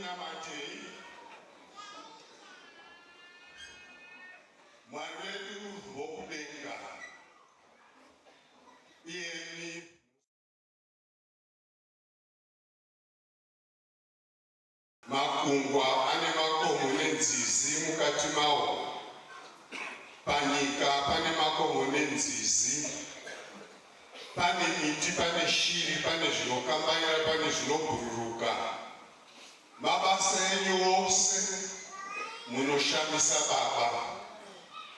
Ngamunamate Mwari wedu wokudenga iyeni makungwa ane makomo nenzizi mukati mawo. Panyika pane makomo nenzizi, pane miti, pane shiri, pane zvinokambaira, pane zvinobhururuka. Mabasa enyu ose munoshamisa Baba.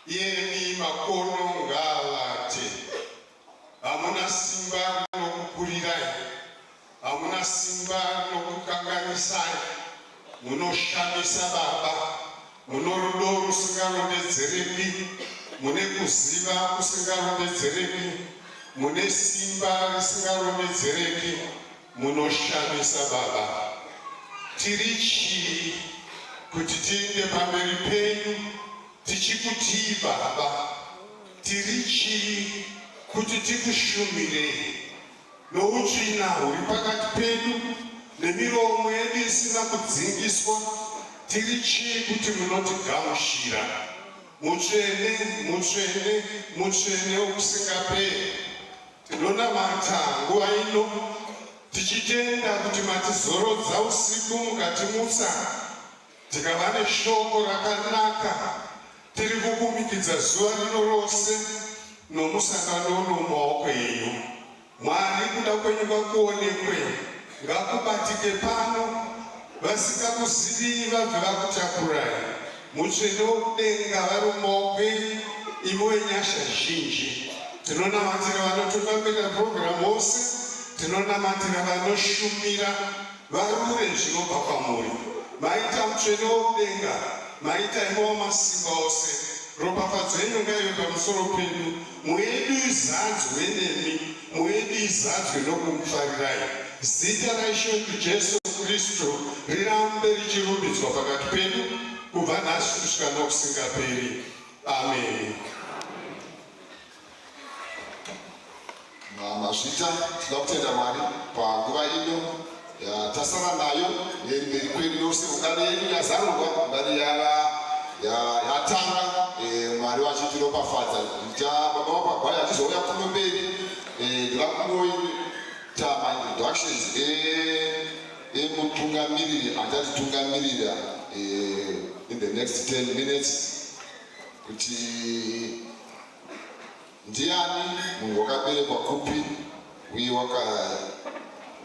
Iyeni makono ngaavate. Hamuna simba rinokukurirai, hamuna simba rinokukanganisai. Munoshamisa Baba. Muno rudo rusingarondedzereki, mune kuziva kusingarondedzereki, mune simba risingarondedzereki. Munoshamisa Baba. Tiri chii kuti tiende pamberi penyu tichikutii Baba? Tiri chii kuti tikushumire? Noutsvina huri pakati pedu nemiromo yedu isina kudzingiswa, tiri chii kuti munotigamuchira? Mutsvene, mutsvene, mutsvene wokusingaperi. Tinonamata nguva ino tichitenda kuti matizorodza usiku mukati mutsa, tikava neshoko rakanaka. Tiri kukumikidza zuva rino rose nomusangano mumaoko enyu. Mwari, kuda kwenyu ngakuonekwe, ngakubatike pano vasingakuzivi vabve vakutakurai. Mutsvene wokudenga vari mumaoko enyu, imi wenyasha zhinji. Tinonamatira vanotungamirira purogiramu ose, tinonamatira vanoshumira varure zvinobva kwamuri. Maita mutsvene wokudenga, maita imo wamasimba ose. Ropafadzo yenyu ngaive pamusoro pedu. Mwedu izadzwe nemi, mwedu izadzwe nokumufarirai. Zita raIshe wedu Jesu Kristu rirambe richirumbidzwa pakati pedu kubva nhasi kusvika nokusingaperi. Amen. Mazvita tinoda kutenda Mwari panguva ino yatasara nayo nemberi kwedu yose. Ungano yedu yazarurwa, ungano yatanga, Mwari vachitiropafadza. Baba vapagwaya achizouya kuno mberi, ndira kunoita maintroductions emutungamiriri achatitungamirira in the next 10 minutes. Kuti ndiani munhu wakaberekwa kupi uye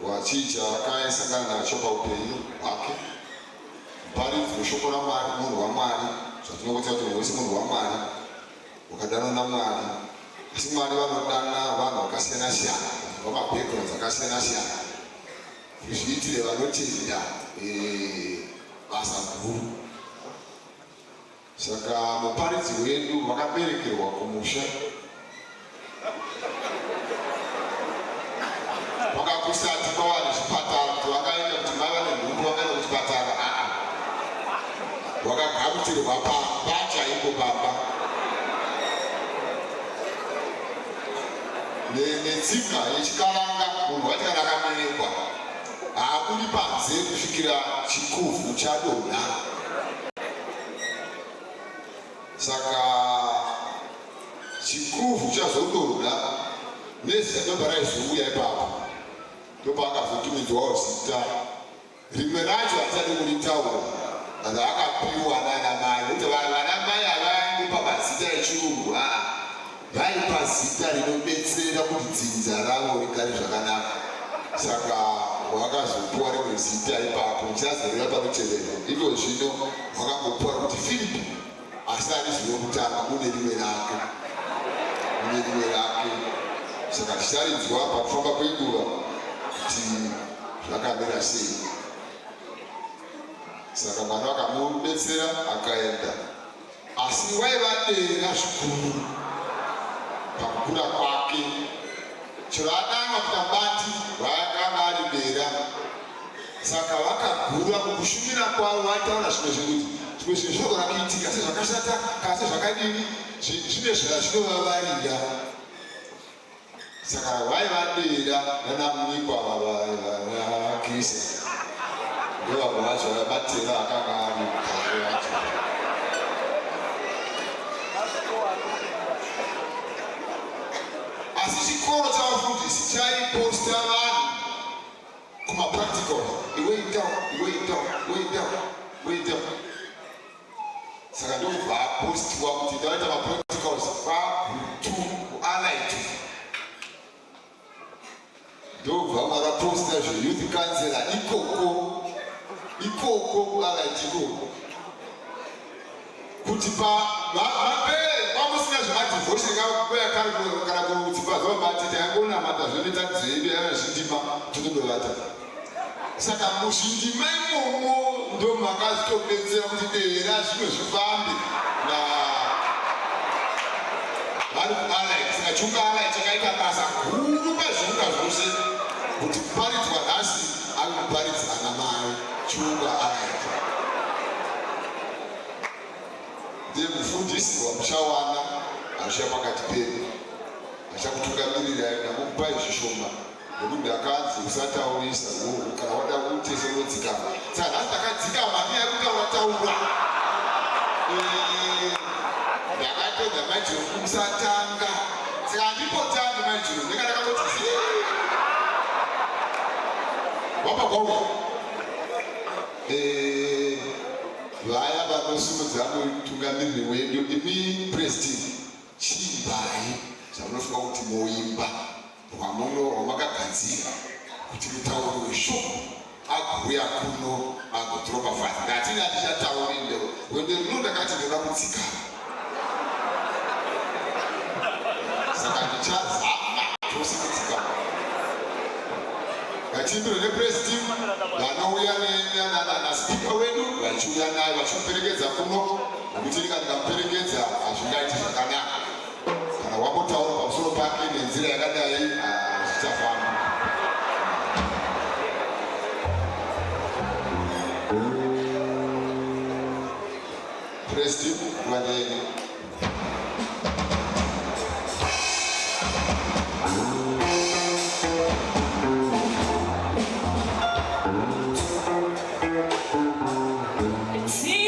wachiita akaisangana nacho paupenyu hwake. Muparidzi weshoko raMwari, munhu waMwari, zvatinokudza kuti munhu wese munhu waMwari, wakadanwa naMwari. Asi Mwari vanodana vanhu vakasiyana siyana, vamabackgrounds akasiyana siyana, zviitire vanotenda basa guru. Saka muparidzi wedu wakaberekerwa kumusha, wakakusati kwava nezvipatara kuti vakaenda kuti mai vane nhumbu vakaenda kuchipatara. Wakagamuchirwa pamba chaipo pamba netsika yechikaranga. Munhu wacho kana akaberekwa haakuri panze kusvikira chikuvhu chadonha. Saka chikuvhu chazodonha nezita ndobva raizouya ipapo, ndopakazotumidzwawo zita rimwe racho hatisati kuritaura, akapiwa nana mai. Kuti vana mai havaingopa mazita echirungu, vaipa zita rinobetsera kuti dzinza ravo rigare zvakanaka. Saka wakazopuwa rimwe zita ipapo, ndichazoreva panotevera. Iko zvino wakangopuwa kuti Filipi, asi ari zvinokutanga mune rimwe rake, mune rimwe rake. Saka ticharidzwa pakufamba kwenguva kuti zvakamira sei. Saka mwana wakamubetsera akaenda, asi waiva dera zvikuru pakukura kwake. Chero adangwa kuti abati vaakanga ari dera. Saka vakagura mukushumira kwavo, vaitaura zvimwe zvinhu zvinogona kuitika sezvakashata kana sezvakadini, zvine zvazvinovavarira. Saka vaiva dera nanamunyikwa vaKristu. Ndoba kwacho yabatira akangari mukare yacho. Asi chikoro chavafundisi chaiposta vanhu kumapracticals. Iwe saka ndobva apostiwa kuti ndaita mapracticals kualaitu. Ndobva maraposta zveYouth Councillor ikoko kualaitiko kuti pamusina zvemadivotion kana kuti pazvabatita yangonamata zvonetadzivedu yanazvindima totondovata. Saka muzvindima imomo ndomakazitobetsera kuti dera zvimwe zvifambe vari kualait. Saka chunga alait chakaita basa guru pazviunga zvose kuti kuparidzwa nhasi ari kuparidza ana mai chunga alait. Ndiye mufundisi wamuchawana achiya pakati pedu achakutungamirira nakupai zvishoma nekuti ndakanzi usataurisa kana wada kutese unodzikama. Saka nhasi ndakadzikama handina kutaura taura. Ndakatodza maijiro kumusatanga. Saka handipotangi maijiro ndinenge ndakangoti wapagwauya vaya vanosimudza mutungamiriri wedu imi Preston chimbai zvamunofunga kuti moimba rwamakagadzira kuti mutauri weshoko aguya kuno agodhoropa fasi. Ndatini hatichatauri ndero wende rino ndakati ndoda kutsikama. Saka ndichazama chose kutsikama. Ngatimbire nePreston vanouya naspika wedu vachiuya naye vachimuperekedza kuno nokuti ndikamuperekedza hazvingaiti zvakanaka. Kana wambotaura pamusoro pake nenzira yakadai zvichafamba. Preston wandeni. See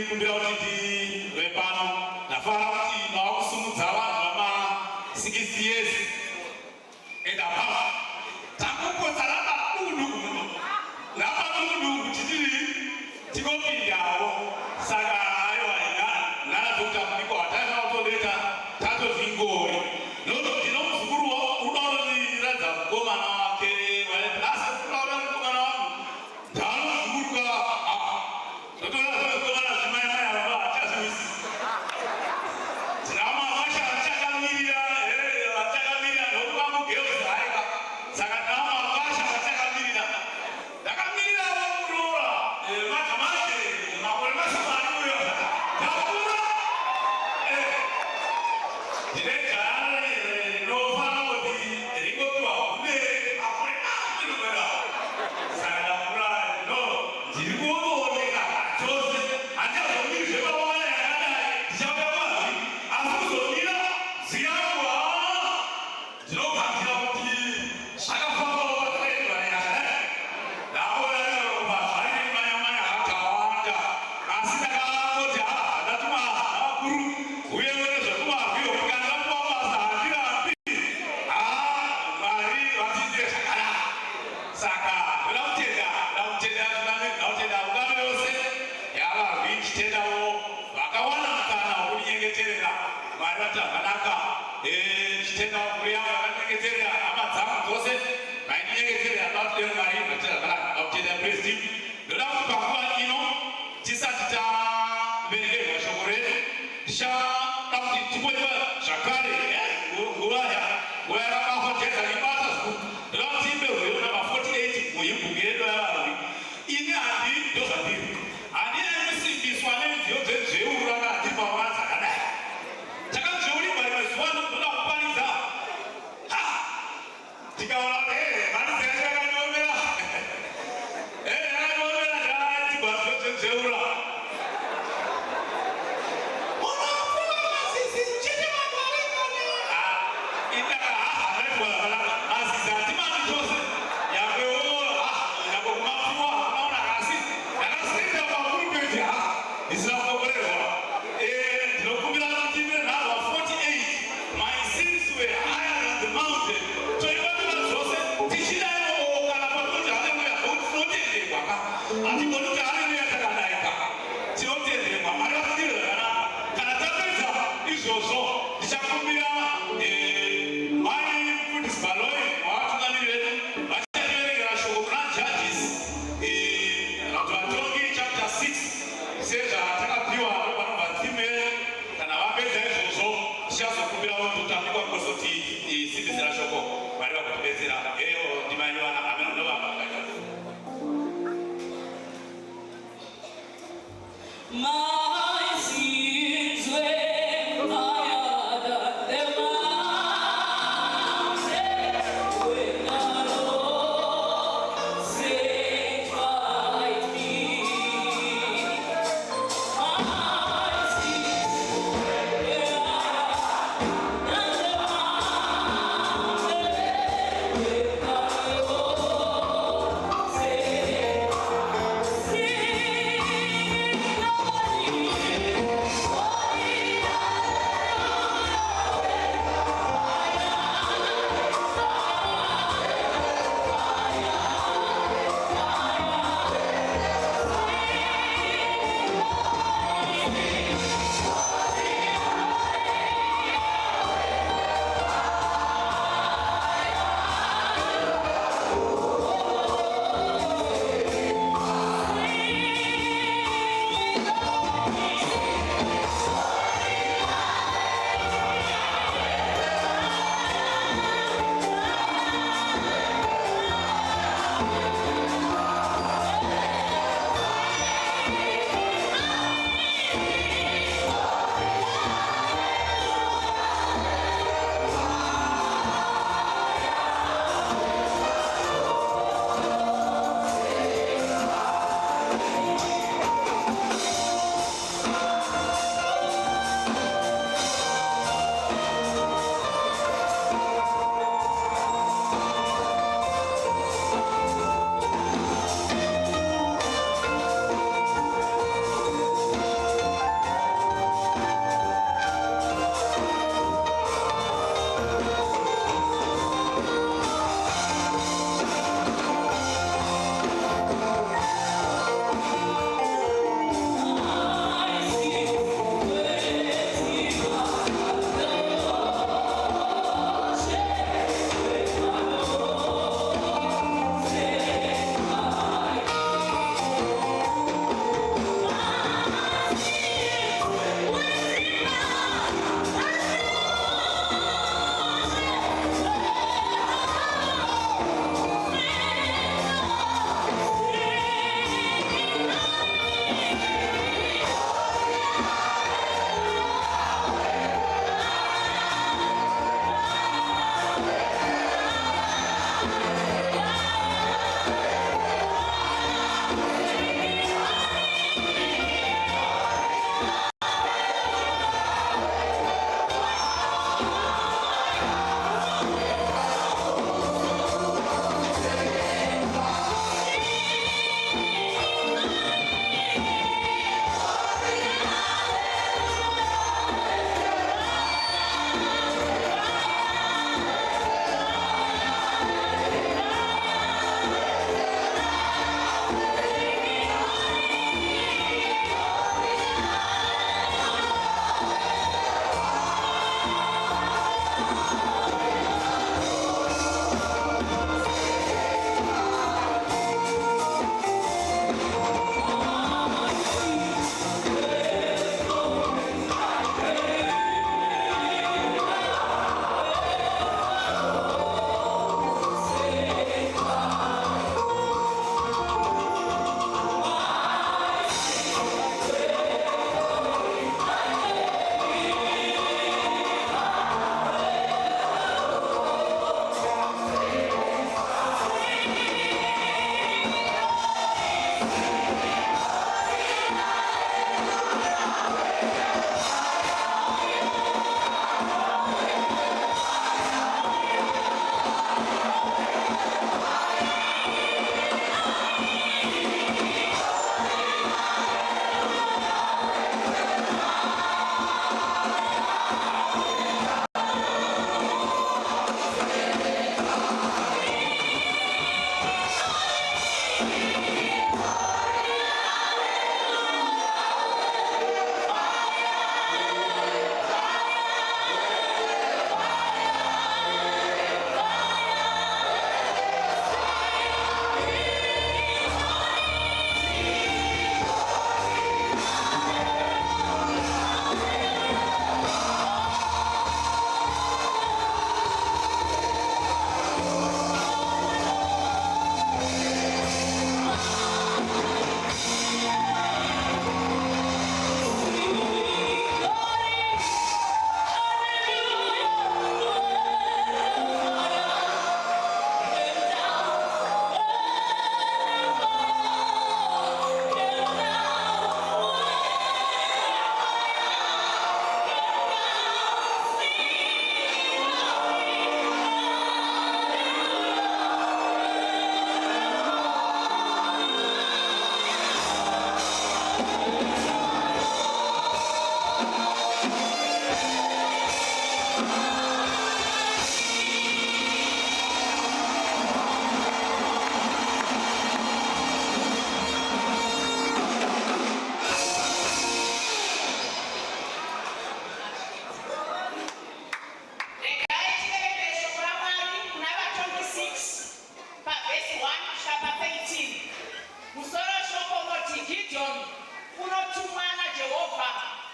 kumbira kuti vepano ndafara kuti makusumudza vanhu vama 60 years and above takupotsa rabadunhu kuti tikopindawo saka aiwa nana Dr. Mniko watainautoleta tatozvingori nokuti nomuzukuru unoratidza mukomana wake asi kutaura mukomana wangu ndaanozvuruka ndotoratidza mukomana zvimaimai ava hachazvisi tinamamasha achakamirira nokuvamugeuzi haika saka tinamamasha achakamirira ndakamirirawo kuroora majamaje makore mashomani uyo ndakura ndinejare rinofana kuti ringopiwa kune makore mamirumera saka ndakura no ndiri kuoneka chose handizomiri zvepamwana yakadai ndichauya kwazi asi kuzomira ziyangu ndinogadzira kuti zvakafambawo patakaendwa yakadai ndakoyaropa zvaine manyamanya akawanda asi ndakangoti ndatuma vakuru uye nezvekumarwiyo mukandapuwa basa handirambi Mwari vatiite zvakanaka saka ndoda kutenda ungano yose yavarwi chitendawo vakawana mukana wokundinyengeterera Mwari vati zvakanaka chitenda wakuru yangu yakandinyengeterera hama dzangu dzose vaindinyengeterera batidero Mwari vati zvakanaka ndakutenda praise team ndoda kuti panguva ino tisati taverengerwa shoko redu ndichada kuti tipoiwa zvakare nguva yakabafatedza ibasa zikuru ndoda kuti imbe rwero namba 48 muhibhuku yedu yavarwi ini handi ndozvandiri handinyaisimbiswa nemidziyo dzenzveu ranga handiri pamwana dzakadai takazveurimwa rimwe zuva ndoda kuparidza tikaona kuti mhandizai yakanyomera yakanyomera ndaatigwadziyo dzenzveura My sins when I had them. Thank you.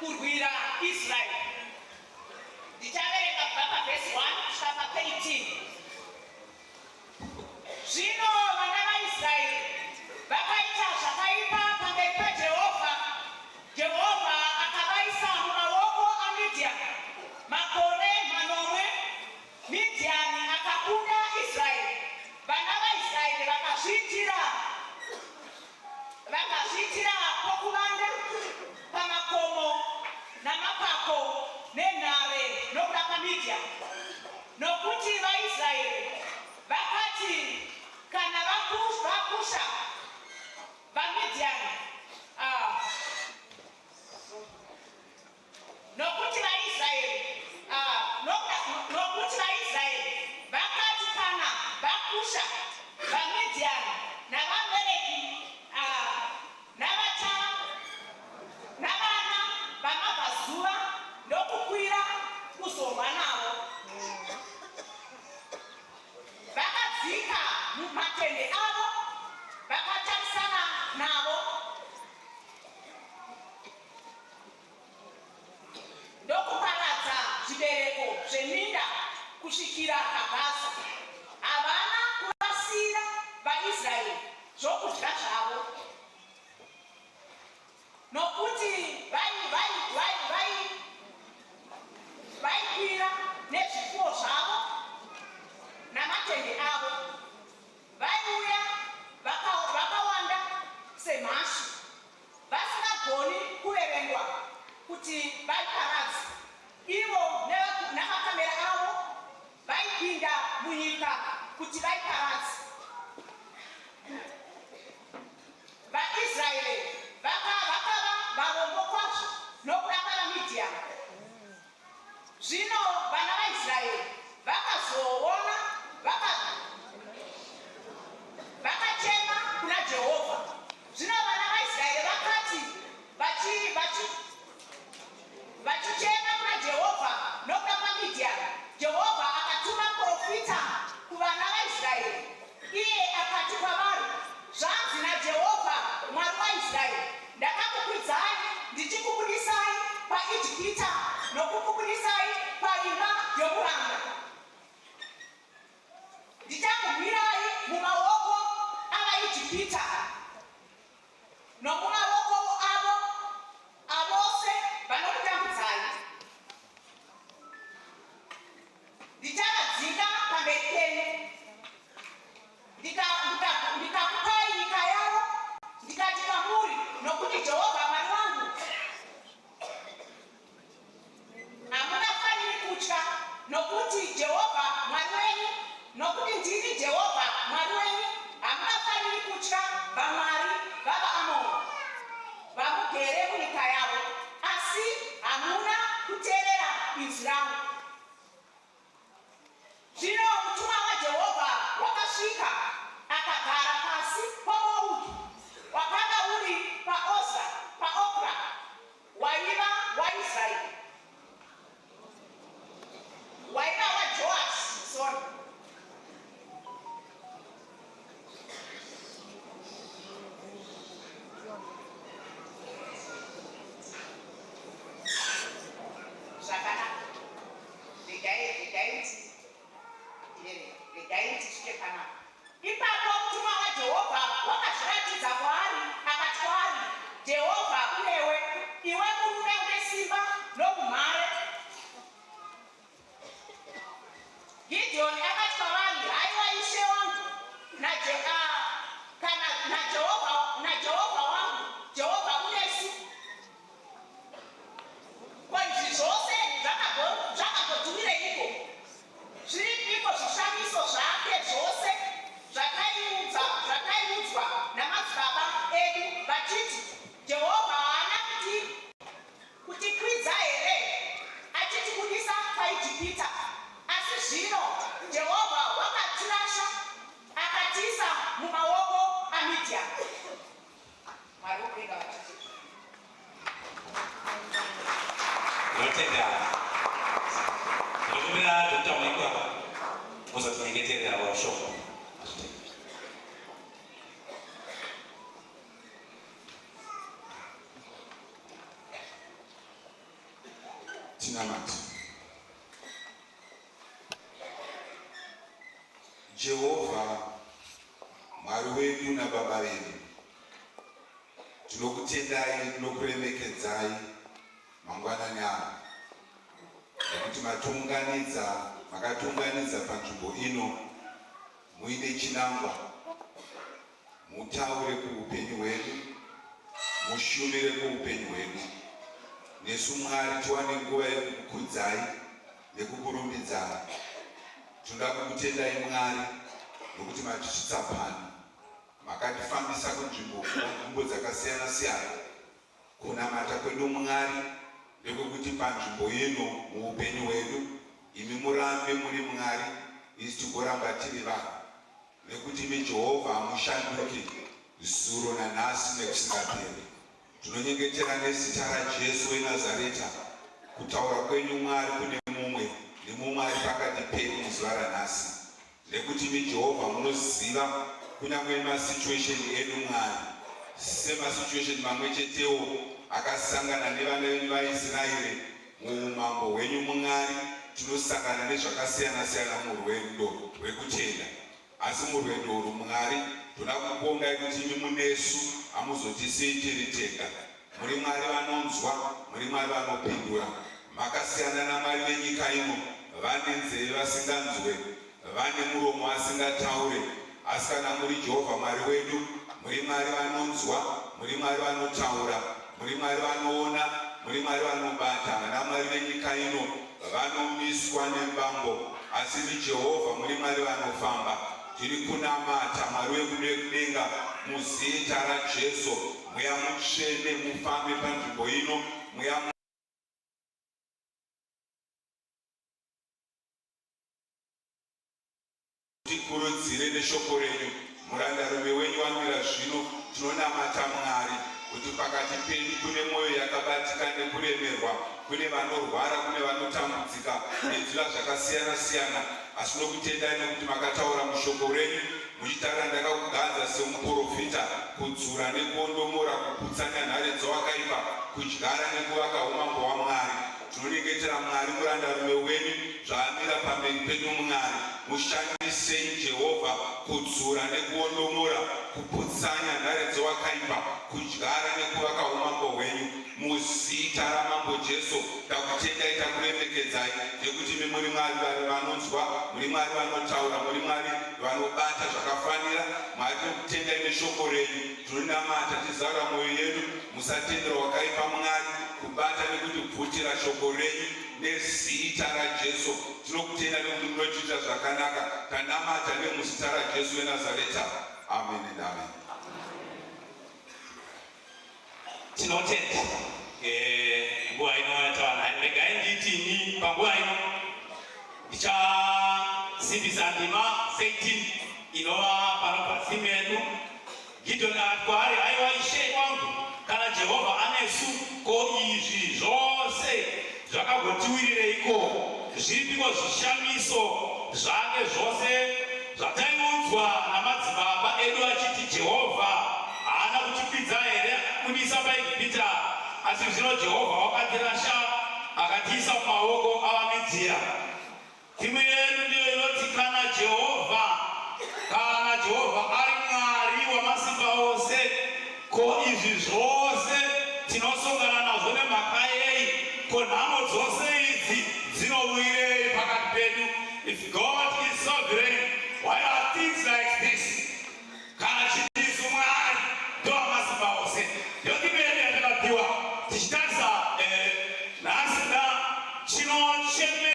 kurwira Israeli. Ndichaverenga kubva pavhesi 1 kusvika pa18. Zvino vana vaIsraeri vakaita zvakaipa pamberi paJehovha. Jehovha akavaisa mumaoko aMidhiani makore manomwe. Midhiani akakunda Israeri. Vana vaIsraeri vakazviitira pokuvanda pamakomo namapako nenhare nokuda kwaMidhiani. Nokuti vaIsraeri vakati kana vakusha vaMidhiani, nokuti vaIsraeri vakati kana vakusha vaMidhiani navamereki navana vamabvazuva ndokukwira kuzorwa navo, vakadzika mumatende avo vakatarisana navo ndokuparadza zvibereko zveminda kusvikira paGaza. Havana kuvasira vaIsraeri zvokudya zvavo, nokuti vaikwira nezvipfuwo zvavo namatende avo. Vaiuya vakawanda semhashi, vasingagoni kuverengwa kuti vaiparadze. Ivo namakamera avo vaipinda munyika kuti vaiparadze. VaIsraeri vakava varombo kwazvo nokuda kwavaMidhiani. Zvino vana vaIsraeri vakazoona vakachema kuna Jehovha. Zvino vana vaIsraeri vakati vachichema kuna Jehovha nokuda kwaMidhiani, Jehovha akatuma profita kuvana vaIsraeri. Iye akati kwavari, zvanzi naJehovha Mwari waIsraeri, ndakakukwidzai ndichikubudisai paIjipita nokukubudisai paimba yomuranda. Ndichakumirai mumaoko avaIjipita nomumaoko avo avose vanokutambudzai. Ndichavadzinga pamberi penyu ndikakupai nyika yavo, ndikati kwamuri, nokuti Jehovha Mwari wangu hamunafaniri kutya, nokuti Jehovha Mwari wenyu, nokuti ndini Jehovha Mwari wenyu, hamunafaniri kutya vamwari vavaAmori vamugere munyika yavo, asi hamuna kuteerera inzwi rangu. Zvino mutumwa waJehovha wakasvika akagara pasi pomuouki wakanga uri paOkra waiva waIsraeri, waiva waJoashi. Zvakanaka, regai tisvike panapa. Ipapo mutumwa waJehovha wakazviratidza kwaari akati kwaari, Jehovha uyewe, iwe murume une simba noumhare. Gidheoni akati kwavari, haiwa ishe wangu naJehovha wangu, Jehovha unesu. Ko izvi zvose zvakambodhumireiko? Zviripiko zvishamiso zvake zvose zvakaiudzwa namadzibaba edu vachiti, Jehovha haana kutikwidza here achitibudisa paIjipita? Asi zvino Jehovha wakatirasha akatiisa mumaoko aMidhiani. Mwari wokuringa vachiti notenda ndokumira Dr. Mwikwa muzotinyengeterera washoko. tinamati. Jehovha Mwari wedu nababa vedu, tinokutendai, tinokuremekedzai mangwanani ano nekuti makatunganidza panzvimbo ino muine chinangwa, mutaure kuupenyu hwedu, mushumire kuupenyu hwedu. Nesu Mwari tiwane nguva yekukukudzai nekukurumbidzai. Tinoda kukutendai Mwari nokuti matisvitsa pano, makatifambisa kunzvimbo dzakasiyana siyana. Kunamata kwedu Mwari ndekuti panzvimbo ino muupenyu hwedu imi murambe muri Mwari, isi tigoramba tiri vanhu, nekuti imi Jehovha hamushanduki zuro nanhasi nekusingaperi. Tinonyengetera nezita raJesu weNazareta, kutaura kwenyu Mwari kune mumwe nemumwe ari pakati pedu muzuva ranhasi, nekuti imi Jehovha munoziva kunyange masituation edu Mwari, semasituation mamwe chetewo akasangana nevana venyu vaIsraeri muumambo hwenyu Mwari. Tinosangana nezvakasiyana siyana murwendo rwekutenda, asi murwendo urwu Mwari toda kubongai kuti imi munesu, hamuzotisiyi tiri tega. Muri Mwari vanonzwa, muri Mwari vanopindura. Makasiyana naMwari venyika ino, vane nzeve vasinganzwe, vane muromo vasingataure, asi kana muri Jehovha Mwari wedu, muri Mwari vanonzwa, muri Mwari vanotaura, muri Mwari vanoona, muri Mwari vanobata. Vana Mwari venyika ino vanomiswa nembambo, asi imi Jehovha muri Mwari vanofamba. Tiri kunamata Mwari wekudenga muzita raJesu. Mweya mutsvene mufambe panzvimbo ino, mweya tikurudzire neshoko renyu. Murandarume wenyu wamira zvino, tinonamata Mwari kuti pakati penyu kune mwoyo yakabatika nekuremerwa, kune vanorwara, kune vanotambudzika nenzira zvakasiyana siyana. Asi nokutendai nekuti makataura mushoko renyu muchitaura ndakakugadza semuprofita, kudzura nekuondomora, kuputsanya nhare dzawakaipa, kudyara nekuvaka umambo hwaMwari. Tinonyengetera Mwari murandarume wenyu zvaamira pamberi pedu Mwari, mushandisei Jehovha kudzura nekuondomora, kuputsanya nhare dzawakaipa, kudyara nekuvaka umambo hwenyu muzita ramambo Jesu. Takutendai, takuremekedzai nekuti imi muri Mwari vanonzwa, muri Mwari vanotaura, muri Mwari vanobata zvakafanira. Mwari tinokutendai neshoko renyu, tinonamata tizaura mwoyo yedu, musatendera wakaipa Mwari kubata nekuti kubvutira shoko renyu nezita raJesu. Tinokutenda nekuti munotiita zvakanaka. Tanamata nemuzita raJesu weNazareta. Amen and amen. Tinotenda nguva ino yatawana, regai nditi ini panguva ino ndichasimbisa ndima 13 inova pano pasi medu. Gideoni akati kwaari, haiwa Ishe wangu, kana Jehovha anesu, ko izvi zvose zvakagotiwirireiko? Zviripiko zvishamiso zvake zvose zvataiudzwa namadzibaba edu achiti Jehovha haana kutipidza here kudisa paIjipita? Asi zvino Jehovha wakatirasha akatiisa mumaoko avamidzira. Timu yedu ndiyo inoti kana Jehovha ari Mwari wamasimba ose, ko izvi zvose tinosongana nazvo nemhaka yei? Ko nhamo dzose idzi dzinowirei pakati pedu? If God is sovereign, why are things like this? Kana chitisu Mwari ndo wamasimba ose. Ndio timu yedu yatakapiwa tichitarisa nhasi da chinocheme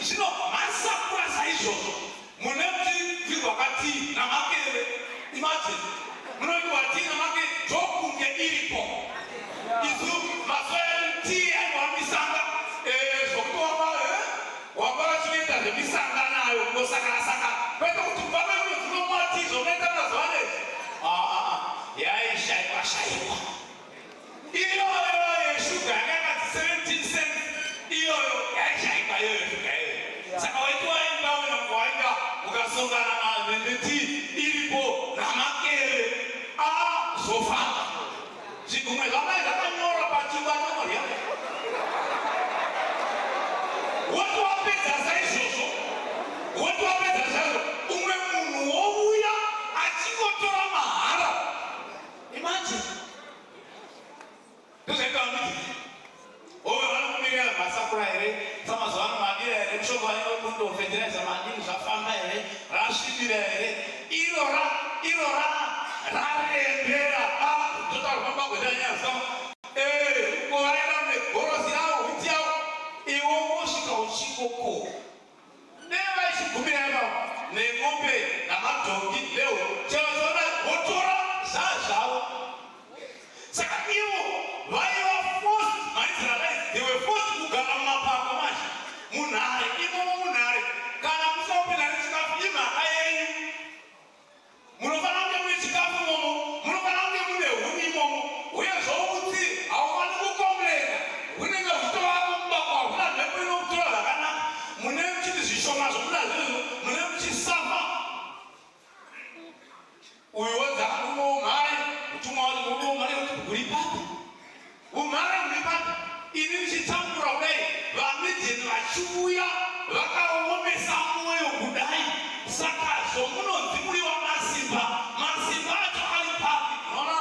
Zvino masakura saizvozvo mune kuti wakati namakere imagine munoti wati namakere ndokunge iripo isu masoyati aiwamisanga zvokuva wanga vachiita zvemisanga nayo kusakasaka kwete kuti pamwe dzinomati zvonoita mazuva nezi yaishaiwa shaiwa iyoyo yeshuga yakati 17 cents iyoyo yaishaiwa iyoyo shuga iyoyo saka waiti waimba wainga ukasongana nendeti iripo namakere zofamba zvigumwe zvamai zvakanyora pachingwa chomorya woti wapedza saizvozvo woti wapedza saizvo umwe munhu wouya achingotora mahara imagine ndozvaitaamiti ove vanokumirira masakura here samazuva ano madira here mushongo vanekundofederaiza madini zvafamba here rasvibira here iro rarembera totarufamba gwedanyazama kuvaenda negorosi yavo hwiti yavo iwo wosvika uchikoko nevaishigumira ivavo nemombe namadhongi leo chevazona votora zvazvavo saka ivo vaiva forced maisraelites they were forced kugara mumapako macho munhare imomo munhare kana musaupinda nechikafu imhaka yenyu munofanira kunge mune chikafu imomo munofanira kunge mune huni imomo uye zvokuti haufani kukomplena hunenge huchitova mubako hahuna mhepo inokutora zvakanaka mune muchiti zvishoma zvomuda zvezvo mune muchisafa uyu wodzaka kunoumhare mutumwa wati munoumhare kuti huri papa umhare huri papa ini ndichitambura kudai vamidheni vachiuya vakaomesa mwoyo kudai saka zvomunonzi muri wamasimba masimba acho ari papi nona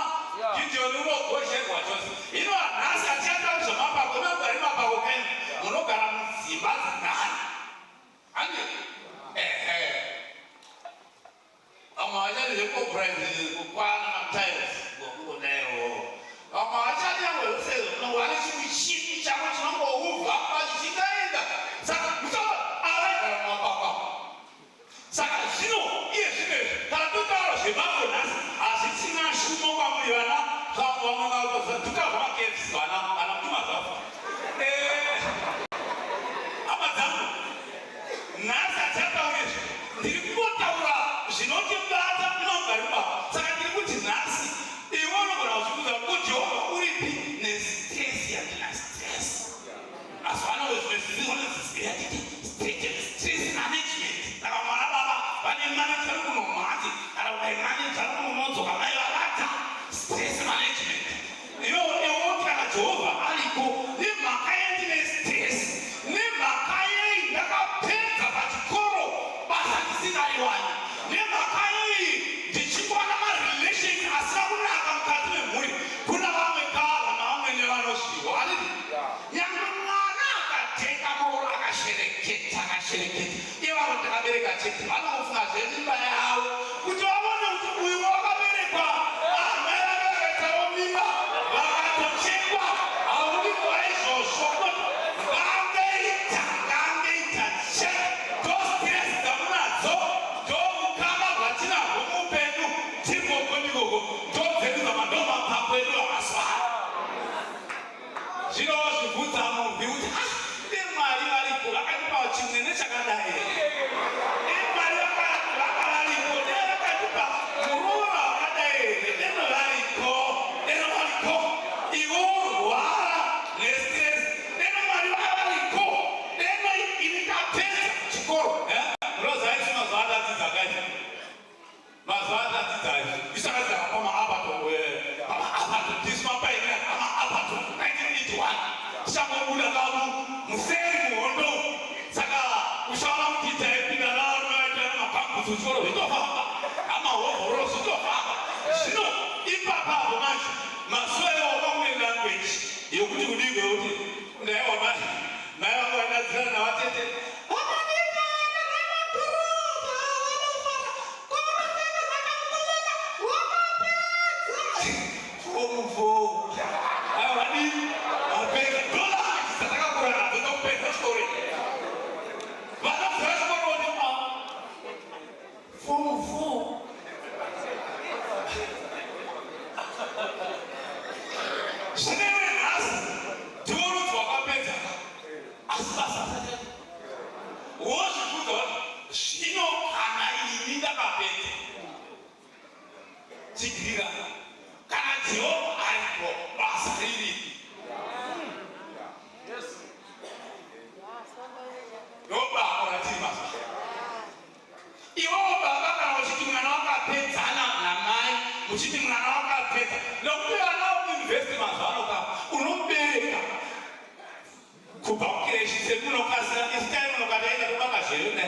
gideoni unogozherwa chose ino nhasi achiata zvemapako unogari mapako kaini munogara mudzimba dzinani ande amwe achati zvekopuraizii kukwana matiles kudaiwo amwe achati amwezvosezvowari chimuchini chako chinongouvha pachichingaenda saka musava avaigara mumapako saka zvino iye zvinezvi kana totaura zvemako nhasi hazvisina shumo kwamuri vana tukazvamakefs vana mutumazafa hama dzangu nhasi hatiataurezvi ndiri kungotaura zvinotibata munogarimba saka ndiri kuti nhasi iwe unogona kuzvikuza ko jehovha uripi nestress yandina stress asi vanozvezvizvonezisiyatiti stress management saka mwana baba vane manager kunomhati kana kudai manager kunomodzoka mai vavata stress management iwoti kana jehovha ariko nemhaka yendine stress nemhaka yei ndakapedza pachikoro basa ndisinaiwani nemhaka yei ndichikwana marelations asina kunaka mukati memhuri kuna vamwe kava navamwene vanosviwa ariti nyangwe mwana akateka mauro akashereketa ivavo ndakabereka chete vanokufunga zvemimba yavo kuti vavone kuti uyu wakaberekwa amai vakaberekawo mimba vakatochekwa haudi kuva izvozvo ngangeita cheke tostress dzamunadzo ndokukama bvatinahwo muupenyu tirikogonikogo ndodzeruza mandomapapo edu akaswara zvinowo zvibvudza murwi kuti nemwari variko vakatipawo chimwe nechakadai nemwari vakarariko nevakatipa murova wakadai nenovariko ivo urwara nestress nenomwari vavariko neno inikapedza chikoro rozaisi mazuva atadzidza kaiti mazuva atadzidza isakadzaka pamaapato dismapaine amaapato 1981 tichangobuda kavo museri muhondo saka ushaona kuti taipinda navarumaita nemapambuzi uchikoro zvitofamba amahovhoro zvitofamba zvino ipapapo macho masuewo vamwe language yokuti kudiko kuti ndaiwa mai vangu vanadzirana navatete Zvineve nhasi ndivorudzi wakapedza asi basa wozvibvunza kuti zvino kana ini ndakapedza chigirira kana Jehovha aripo basa riri ndobakora tiri basa iwowo baba kana uchiti mwana wakapedzana namai uchiti mwana wakapedza nokuti vana uinvesti mazvanoka unomubereka kubva kukireshi semunokasira isitari munokataita tobaka zveruna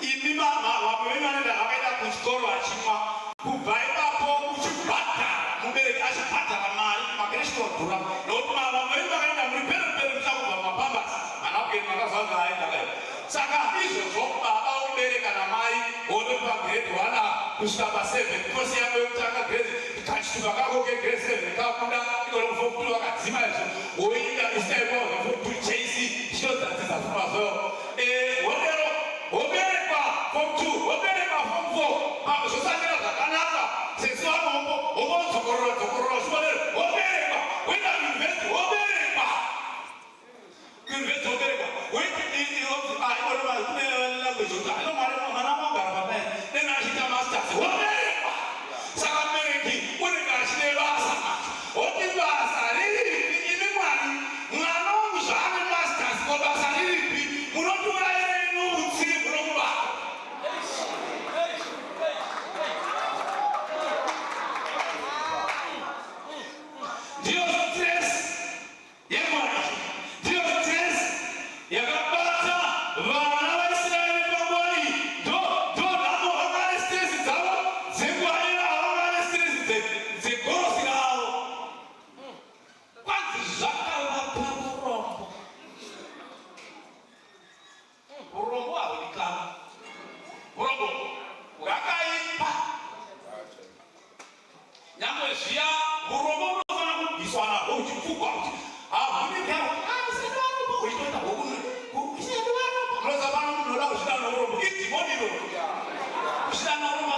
imi vamwe vanoenda vakaenda kuchikoro vachimwa kubva ipapo uchibhadhara mubereki achibhadhara mari makireshi nodhura nokuti vamwe vakaenda muri perepere muchakubva mumapambasi mana kugeni makazvanza aendakayo saka izvozvo baba ubereka namai wotopa grade 1 kusvika pa7 kosi yako yokutanga grade ikachituka kako kegrade 7 kabuda ikolofokuli wakadzima izvo woida isitaikwavafokuli jc chinodzadzisa fumazoyo woberekwa form 2 woberekwa form 4 zvosakira zvakanaka sesi vanombo wokozokorora zvibonere woberekwa woenda kuuniversity woberekwa kuuniversity woberekwa woiti language kuti mana magara patai dena achita masters woberekwa saka mubereki unenge achine basa oti basa riripi imi mwana wangu zvaane masters ko basa riripi munotora ere nomutsiri munomubata ndiyo stress yemwana ndiyo stress yakabata vana vaisraeri panguva iyi ndonhamo vangane stress dzavo dzengwaira havangane stress dzegorosi ravo kwanzi zvakavapa urombo haudikana urombo hwakaipa nyangwe zviya urombo unofana kubviswa nahwo uchipfugwa kuti unozavana munhu oda kuzvida neurombo idhimoniro kuzvida neurombo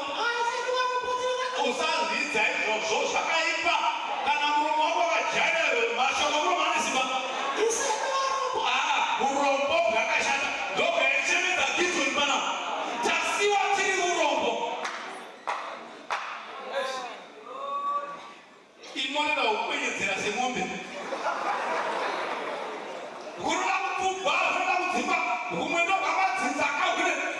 usazvidza izvozvo zvakaipa kana muromo wako wakajaira mashoko muromo anesimba urombo hwakashata ndobwaichemedza gizoni pana tasiwa tiri urombo inoreda kukwenyedzera semombe kuroda kupfugwa unoda kudzimba humwe ndokwamadzinzaka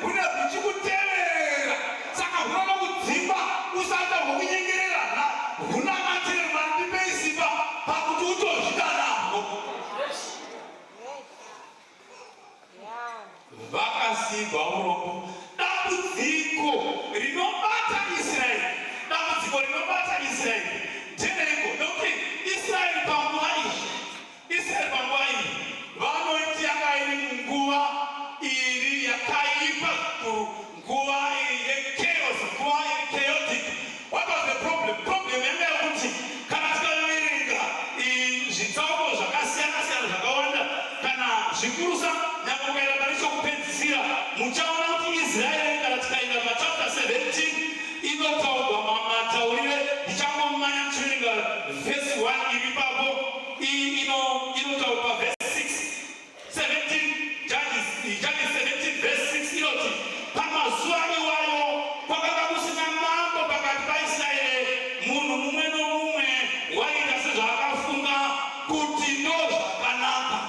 hune zvichikuteverera saka hunoda kudzimba usata hwokunyengererana hunamatire mandi peisimba pakuti utozvida nahwo vakasigwa urombo dambudziko rinobata israeri ndereiko nokuti israeri panguva iyi vanoiti yakairi munguva iri yakaipa zvikuru nguva iri yechaos nguva iri chaotic. What was the problem? Problem yanga yakuti kana tikaverenga zvitsauko zvakasiyana siyana zvakawanda kana zvikurusa nyangwe ukaenda pane chokupedzisira muchaona kuti israeri kana tikaenda pachapter 17 inotaurwa mataurire ndichangomanya kuverenga vhesi 1 iri papo inotaurwa vhesi 6 Judges 17 verse 6 inoti pamazuva iwayo kwakanga kusina mambo pakati paIsraeri munhu mumwe nomumwe waiita sezvaakafunga kuti ndo zvakanaka.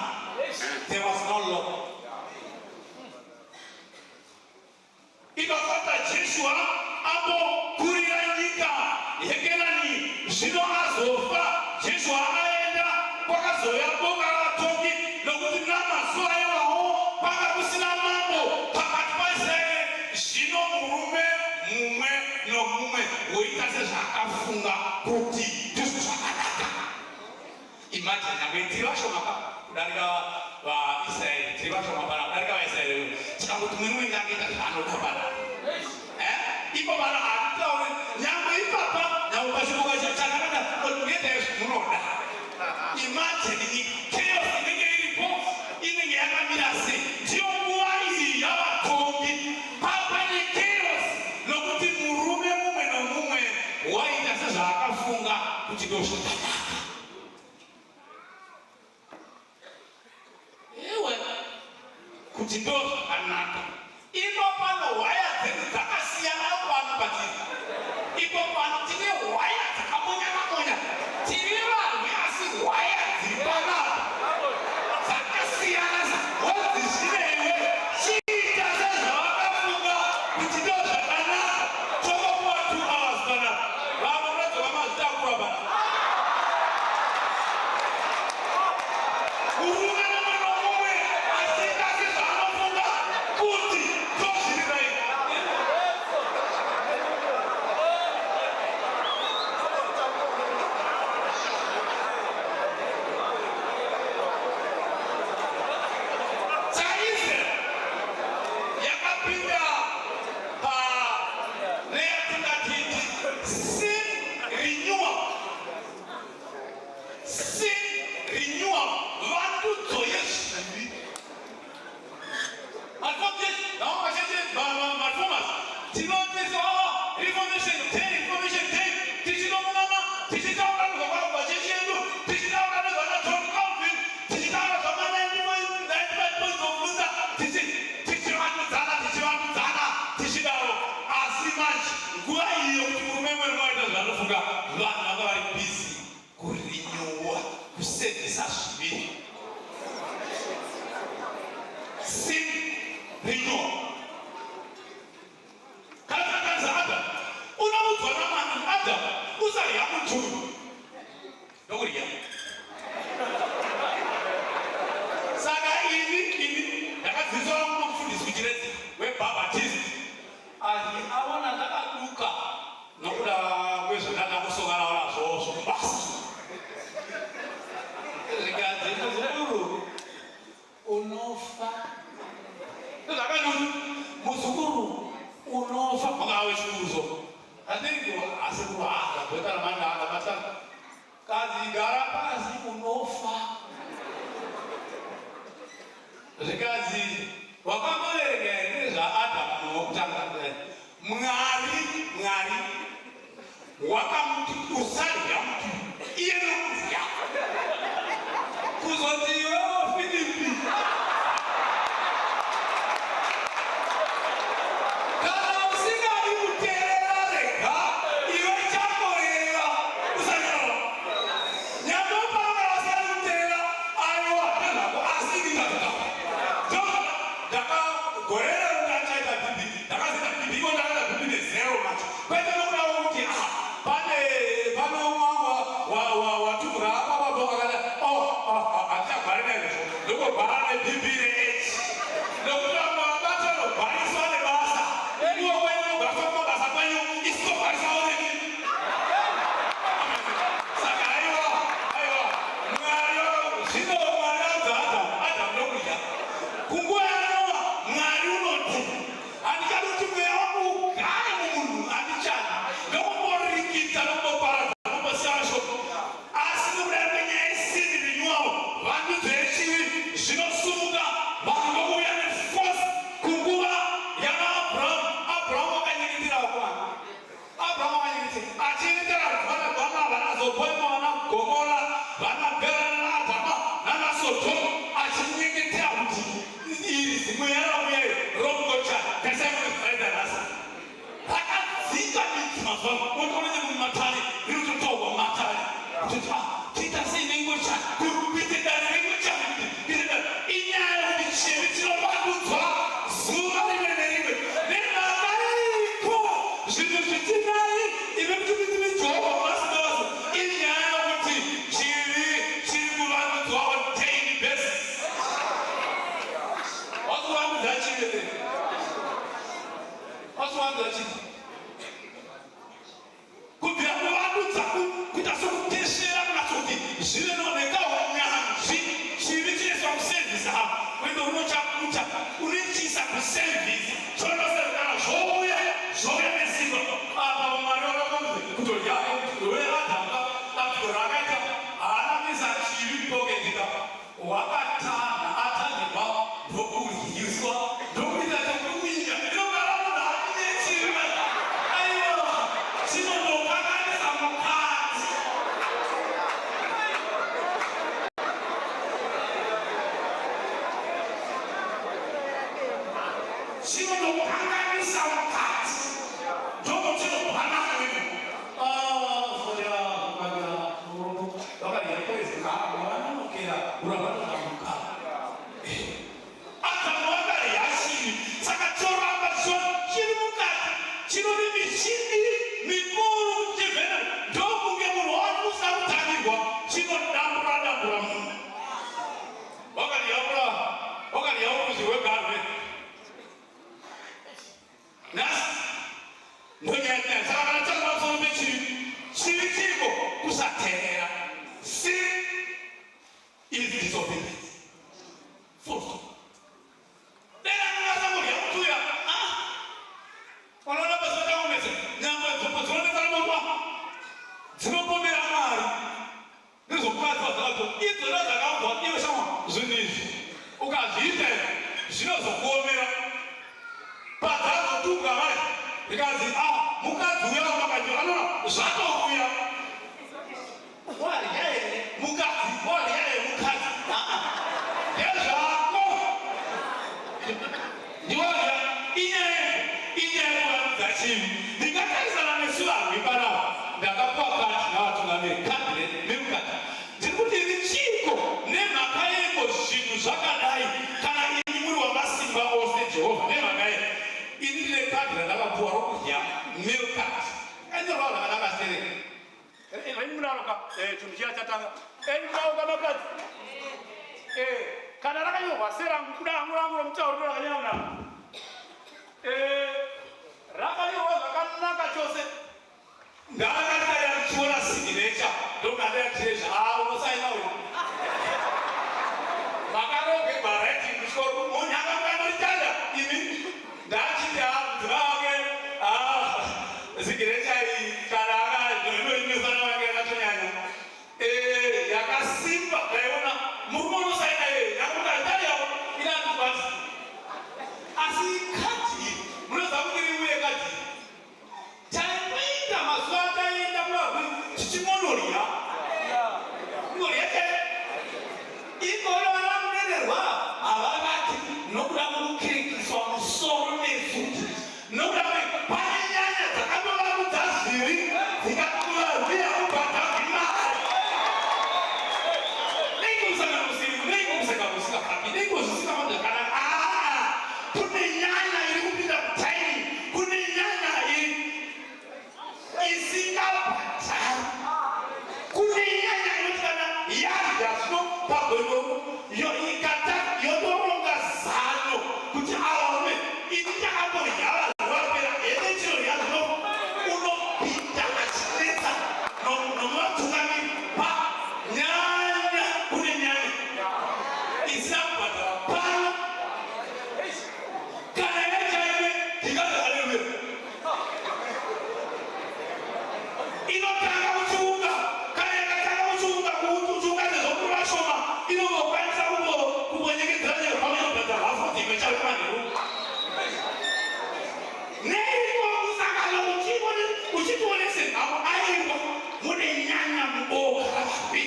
There was no law. Ikafata Joshua ambokurira nyika yeKenani zvino azofa Joshua aenda kwakazouya boka ravatongi nokuti namazuva iwawo panga kusina mambo pakati paIsraeri zvino murume mumwe nomumwe woita sezvaakafunga kuti ndizvo zvakanaka. Imagine nyangwe tiri vashoma kudarika vaIsraeri tiri vashoma pana kudarika vaIsraeri tikangoti mumwe mumwe angaita zvaanoda pana ipo pana hatitauri nyangwe ipapa nyangwe pachibuka chakanaka ngendai zvimunoda. Imagine chaos inenge iripo inenge yakamira sei ndiyo nguva iyi yavatongi papane chaos nokuti murume mumwe nomumwe waita sezvaakafunga kuti ndozvakanaka. Ewe kuti ndozvakanaka. Iko pano waya dzedu dzakasiyana pano patiri. Iko pano tine waya dzakamonya-monya. Tiri vanhu asi waya dziri panapa dzakasiyana. Wodzishirewe chiita sezvawakafunga kuti ndozvakanaka. Tokopuwa 2 hours panapa. Vamwe vanodzoka mazvitakura panapa. Kurume nomwe nomwe asingasi zvaanofunga kuti ndozviri right. Chaizera yakapinda neyatingati sin renewal. Sin renewal. Vandudzo yezvivi. Mafomers tinotesawa reformation 10 reformation 10 tichinomunana tichitaura nezvakarongwa chechi yedu tichitaura nezvana John Calvin tichitaura zvama 95 points of Luther tichivandudzana tichidaro. Asi manje nguva iyo kuti murume mwe rinoita zvanofunga vanhu vanga vari busy kurinyuwa kusevhisa zviviri. Sin renewal. Kana takanzi Adam unomudzwa namani Adam usarya muchuru ndokurya. Saka ini ndakadzidziswa nomufundisi kuchirezi webhabhatist asi aona ndakaduka nokuda kwezvendandangusongana nazvo zvomubasa. Zvikanzi muzukuru unofa. Zvakanoti muzukuru unofa makawe chiuzo. Atingo asekuru akabhota ramanda akabatana. Kazi gara pasi unofa. Zvikanzi wakamboverenga here zvaAdhamu nokutanga Mwari wakamuti usarya muti iye nokudya. Kuzoti iwewo Filipi kana usingadi kuteerera rega iwe chakorera usanyora. Nyambo pano vasingadi kuteerera aiwa ndezvako asi ndikataka. Ndakagorera ndachaita bhibi ndakazita bhibi iko ndakaita bhibi nezero macho. Kwete nokudawo kuti pane watumura apa paboka kana atichagwarira izvo ndokubhara nebhibi re8 nokuti vamwe vabata vanobhariswa nebasa ivo kwenyu mugasa kumabasa kwenyu isitobharisawo nemi. Saka aiwa Mwari zvino Mwari adza Adamu nokudya. Kunguva yanova Mwari unoti handichadi kuti mweya wangu ugare mumunhu handichadi nokumborikidza nokumboparadza nokumbosiya shoko. Asi nokudai kwenyaya yesini renewal vandudzo yechivi zvinosumuka vanhu vokuuya neforce kunguva yanaAbhurahamu. Abhurahamu wakanyengetera vakomana. Abhurahamu wakanyengetera achinyengetera vana vanazopoima vanagomora vanabhera naAdhama nanaSodhomu achinyengetera kuti iri zimweya ramweya rogocha tasaimunezvaraita nhasi rakadzika midzi mazuva otoonene mumatare rinototorwa mumatare kuti tiita sei nengocha kuite dare rengocha kuite dare inyaya yokuti chivi chinovandudzwa zuva rimwe nerimwe nenhaka iriko zvinhu zvitinai ive kuti tive Jehovha Wamasimba inyaya yokuti chivi chiri kuvandudzwa on daily basis. Wasivandudza chivi here. Wasivandudza chivi. Kubvira kuvandudza kuita sokuteshera kunatso chino ndokuhanganisa mukati ndoko chinopanana foya kumanira vakariyakoezeka vanonokera uravanonambuka akamwakari yashiri saka choramba chiri mukati chinove michini mikuru chivhena ndokunge munhu wakusarutangirwa chinodambura munhu wakariyaura kuzviwegarwe nhasi ndonyanya saka kana tanga pamusoro pechivi chiriko kusateerera sin is disobedience full dera ngasangorya kutuya unoona pazotaomesa nyangwe dzopo dzinonekana mopa dzinopomera mari nezvokukadzwa dzadzo idzona dzakabva iwe shama zvinhu izvi ukazviita zvinozokuomera padzazotuka vari ikazi mukadzi uya wamakati anona zvatouya warya here mukadzi warya here mukadzi yezvako ndiwarya inyaya chivi ndingatarisana nesu varwi panapa ndakapakati navatungamiri kadre memukati ndiri kuti iri chiko nemhaka yeko zvinhu zvakadai kana ini muri wamasimba ose jehovha nemhaka ye ini ndine kadhi randakapuwa rokudya milkati enyorwa rakasereka munaloka chinhu chiya chatanga munaloka makadzi kana rakanyorwa serangu kuda hangu rangu romutauriro rakanyaunaka rakanyorwa zvakanaka chose ndakataya kuchiona signecha ndokandayatiresha unosaina uyu makaroge baraiti kuchikoro munyaka kanoritanda imi ndachiti mudzima wake signecha iyi kana akainoimisana wake yakatonyanya yakasimba ndaiona murume unosaina yeye yakutaritariyavo inandibasi asi kati munoziva kuti riuye kati taita mazuva ataenda kuvarwi tichimonorya norya ikorona munenerwa havavati nokuda kurukirikiswa musoro nefuti nokuda pane nyanya dzakatovamudza zviri dzikatovarwi yakubata imari neikumusekamusikafapi neikuzvisikamadzakanaka kune nyanya iri kupinda kutaini kune nyanya isingabhatari kune nyanya inotikana yadya zvino pagwendo ikata yotoronga zano kuti aone ini takatorya vanhu vapera hene chinorya zvino unopinda achinetsa nomuvatungamiri panyanya kune nyanya isina kubhadhara pano kana yachaive ndikazvakaremera inotanga kuchiunga kana yakatanga kuchiunga kuchiunga nezvokuru vashoma inongokwanisa kumbonyekedzera nezvapameinobhadhara hafu dzimwe chave manheru neiko kusangana uchitoonese nhamo aiko mune nyanya muboka ravarwi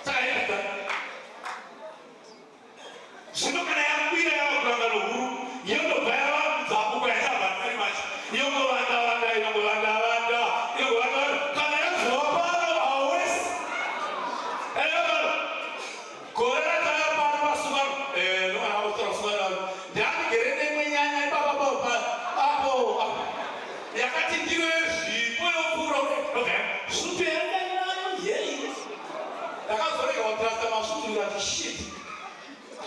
saka yedda zvino kana yakwira yavakurangano huru yondobva yavabvabuka yasabvatari machi yongovandavanda inongovandavanda inongovandavanda kana yazova pano awesi gore rataya pano pasungano nokana vakutora sungano ndandigere nemwe nyanya ipapapo apo yakati ndiro zvipo yopfuura svutu yandainayo yei ndakazorega kutrasta masvutu ndikati shit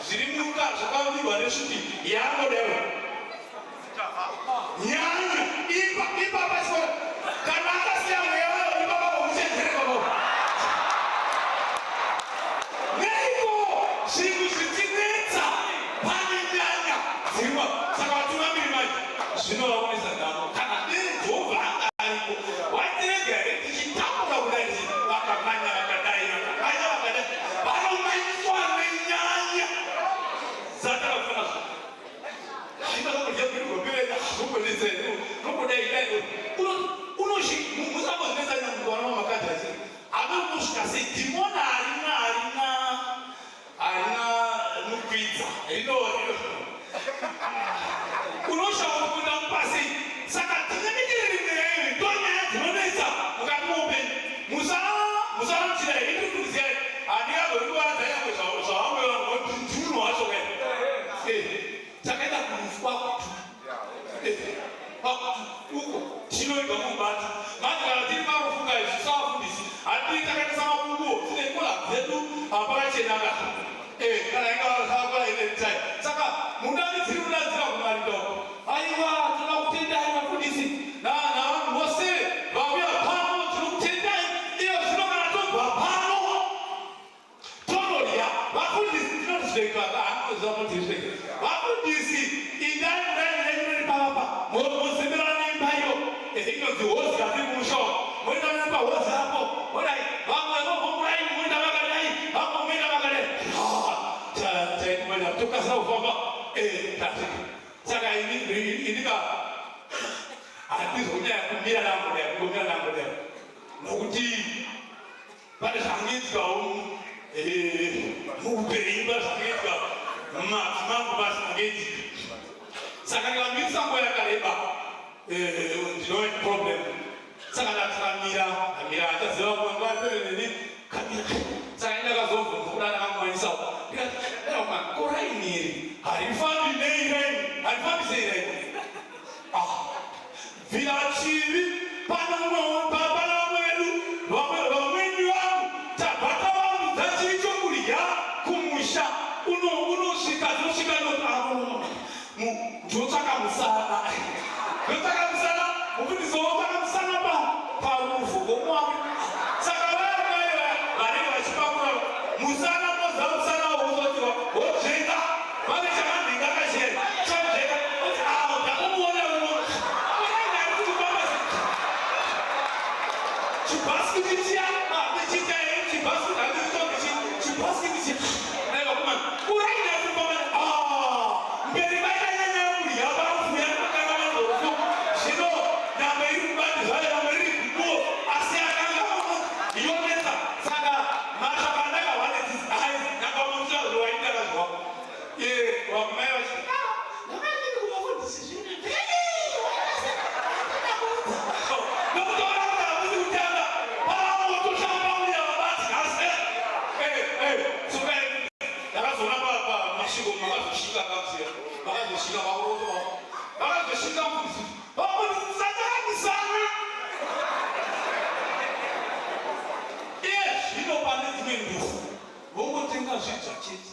zviri muka zvakavigwa nesvuti yangodewa nyanya ipapa chikora kana akasiya mweya wayo ipapa kokuchenjereko neiko zvinhu zvitinetsa pane nyanya dzimwa saka vatungamiri maji zvinovaonesa ndamo kana diri jehovha anga ariko watirega here tichitakura kudai vakamanya vakadai vakamanya vakadai vanomanyiswa nenyanya zatakafuna zvo aivakurya kurirwa mbeveda zvokonetsera zedu apakachenaka kana inga vakakura ine chai saka mundani dziri kudadzira kumwari doko aiwa tinoda kutendai vafundisi navanhu vose vauya pano tiri kutendai iyo zvino kana tobva pano tonorya vafundisi tinotizveka anozivamotirizveka vafundisi indai mudainei pavapa mozemerana imbayo inonzi hozi kati kumushawa moenda nepa hozi apo modai vamwe vomurai muenda vakadai vamwe muenda vakadai taikuenda tokasira kufamba saka inika handizonyaya kumira nangodai kungomira nangodai nokuti pane zvangoitika muupenyu pane zvangoitika mumadzimambo pane zvangoitika saka ndikambirisa nguva yakareba ndinoe problem saka ndatikamira amira achaziva kuangwaperereni kamira saka ndakazobvunza kudana kamwanisawo ndikati korainiri harifambi neiraini harifambi seiraini vira chivi pana vamwe vedu vamweni vangu tabata vangu dzachivi chokurya kumusha unosvika dzinosvika ndotsvaka musana ndotsvaka musana mufundisi wotsvaka musana parufu komwari saka vaya vanenge vachipakura musana moza musana wozotiwa wodzvenga vane chakandinga kachena chodzenga oti awo ndakumuona uno ainaikutikupamba chibhasikiti chiya chicha chibhasikiti handizitoke chibhasikiti chiya naivakuma uraina kupamba mberi vaitanyanya kurya varufuya vakanga zvino nyama iri kubandi zvayo nyama iri kubuo asi akanga yonetsa saka mashaka andakawanetsisi ai ndakamutsazvo waindakazwa wakumai vachi ndakaendii kuvafundisi zvino nokutora kuti hakusi kutanga paamotosamba uya vabati hase soka ndakazoona pamasviko makazoshinga kakusiya vakazoshinga vakurotoa vakazoshinga mufundisi vakutisachakisana iye zvino pane dzimwe ndufu vongotenga zvidzwa chete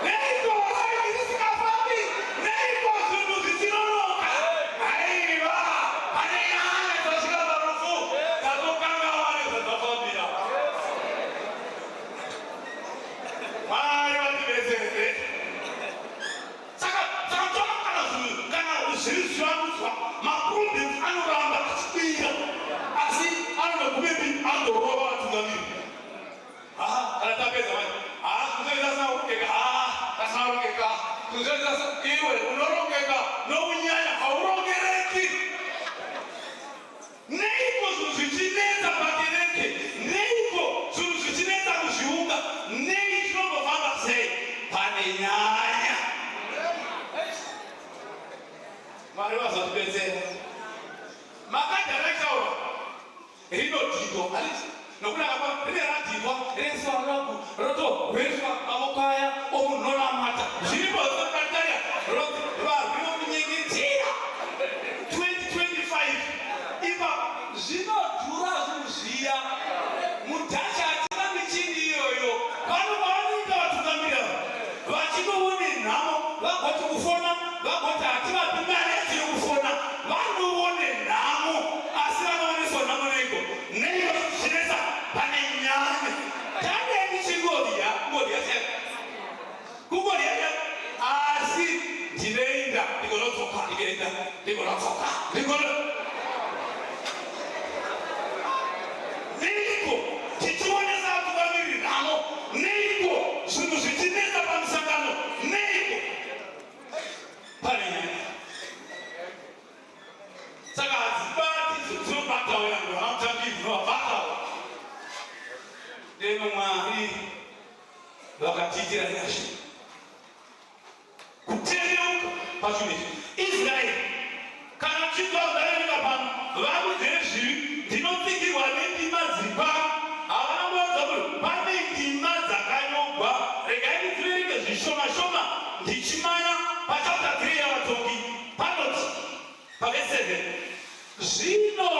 neiko hai risikafambi neiko zvinhu zvichinonoka aiva pane nyaya dzasvika parufu dzatokanga wane zvadzafambira mwari vatibetsere saka toona kana zvinhu kana zviri zvivandudzwa maproblemu anoramba achibira asi anonogumepi andorova vatungamiri kana tapedza vai zvizoita kurongeka asina kurongeka zvizoita iwe unorongeka nounyanya haurongereki neiko zvinhu zvichinetsa pakereke neiko zvinhu zvichinetsa kuzviunga nei zvinombofamba sei pane nyaya mwari vazotibetsera makadharaktaura rinodhigwa hariti nokuti rine radhigwa resoraku rotohweswa maoko aya omunhonamata zviripo zvinokataria varwinomunyengetera 2025 ipa zvinodhura zvinhu zviya mudhacha hatina michini iyoyo vano vanoita vatungamirira vachinoone nhamo vagoti kufona vagoti hativapi mari yatiri kufona vanoone nhamo asi vanooneswa nhamo neiko neiko zvinetsa pane nyanya tandeni chingorya kungorya asi ndinoenda ndigonotsoka ndikaenda ndigonotsoka neiko tichionesa vatungamiriri nhamo neiko zvinhu zvichinetsa pamusangano neiko pane nyaya saka hadzibati dzinobatawo yangu vanamutambi dzinovabatawo deno mwari vakatiitira nyasha kutendeuka pazvinhu izvi israeri kana uchidzaudzaenyika pano vakudzere zvivi ndinotsikirwa nendima dziri pano havana kuvaudza kuti pane ndima dzakanyogwa regai ndidziverenge zvishoma shoma ndichimanya pachapta 3 yavatongi panoti pave 7 Zvino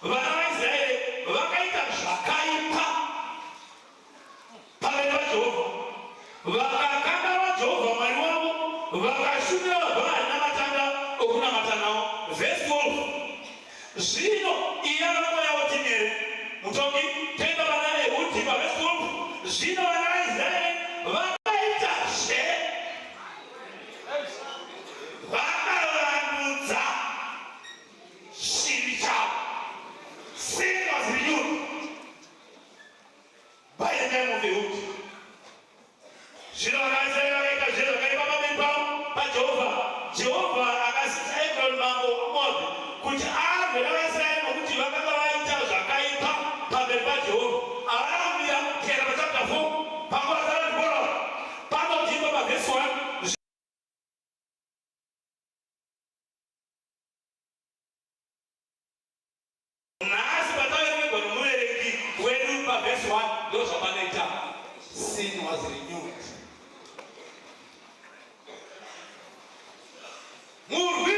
vana vaIsraeri vakaita zvakaipa pamberi paJehovha, vakakanganwa Jehovha Mwari wavo, vakashumira Bhaari namatanda okunamata nawo. Verse 12. Zvino iye anomoyawo timere mutongi tenda vana Ehudhi paverse 12. Zvino vana vaIsraeri vakaitazve vakavandudza chivi chavo. Sin was renewed by the name of Ehud. Zvino vana vaIsraeri vakaita zvinhu zvakaipa pamberi paJehovha. Jehovha akasisa Egloni mambo waMoabhu kuti arwe navaIsraeri nokuti vakanga vaita zvakaipa pamberi paJehovha. Havana kuteera pachapter 4 panguva dzavakora panotimba pavhesi 1. Nhasi pataverengerwa nomuverengi wedu pavhesi 1 ndozvapanoita sin was renewed. Murwi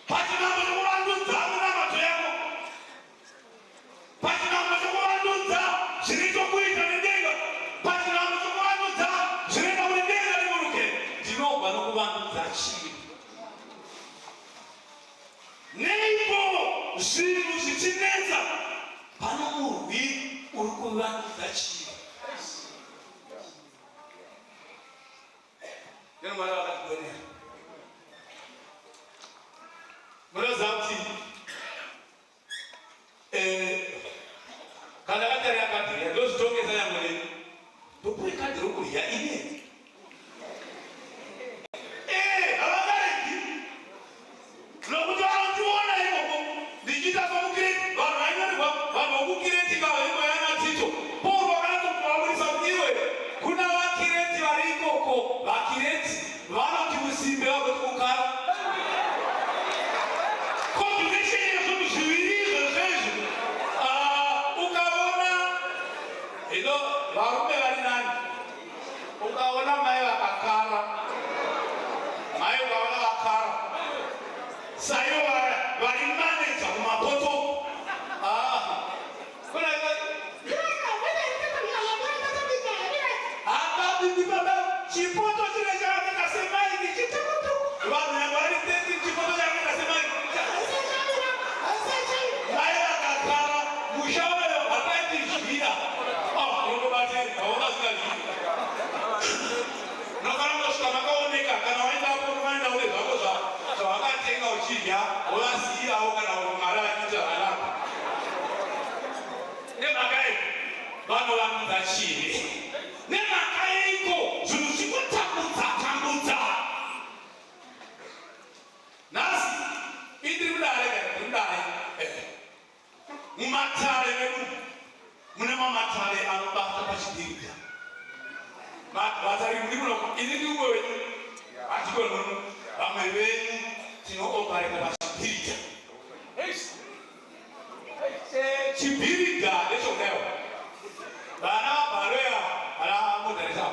pachinango chokuvandudza munamato yako, pachinango chokuvandudza zviri chokuita nedenga, pachinango chokuvandudza zvinoita kuti denga riburuke, ndinogwa nokuvandudza chivi. Neipo zvinhu zvichinetsa pano murwi uri kuvandudza chivi. Ndino Mwari vakatigonera. Munoziva kuti kana akatari akadhirya ndozvitongesa nyangwe neni ndopuwe kadhi rokudya ineni. Havakaregi nokuti vanondiona ikoko ndichiita somukireti. Vanhu vainyorerwa vanhu vokukireti kavaimbo yanatito Paul vakanatokuvavurisa kuti iwe kuna vakireti vari ikoko. Vakireti vanoti musimbe vakoti kukara varume vari nani. Ukaona mai vakakara, mai ukaona vakara, saivo vari maneja kumapoto. Akabindi baba chipoto chine chakaita semaiki chitukutu. Vanhu nyangwe vari 13 chipoto chakaita semaiki. Mai vakakara musha wayo hataiti zvira. Nofanira kusvika makaoneka kana waendapo unofanira une zvako zvawakatenga uchidya wovazivirawo kana mari achiita zvakanaka. Nemhaka iyi vanovandudza chivi. Nemhaka yeiko zvinhu zvikutambudza. Nhasi indiri kudare mumatare medu mune mamatare anobata pachidhirika. Vatari muri kuno ini ndiwe wenyu hatikonunu vamwe venyu tinoopareta pachibhirija. Chibhirija ndechokudayo vana vabharoya vana modharisa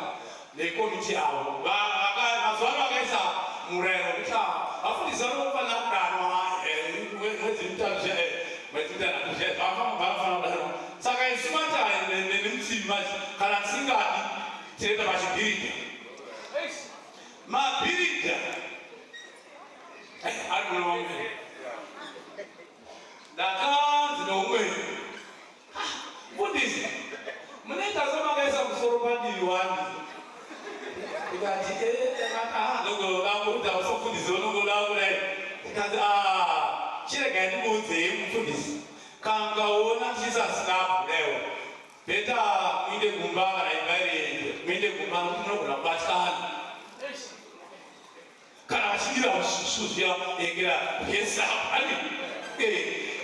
nekomiti yavo mazuva ano vakaisa murayiro wekuti vafundisi vanofanira kudanwa vanofanira kudaro. Saka isu mata nemutsivi mati kana tisingadi tienda pachibhirija. Mabhirija ari kuno vamwe ndakanzi noumweni fundisi munoita semakaisa musoro padivi wani ikati ndogodakuda usofundisi unongoda kudai ikati chiregai ndimuudzei mufundisi kangaona chisasinapu leo beta muinde gumba kana ibairi muinde gumba nokuti munogona kubatikana kana vachidira zviya egera yesaani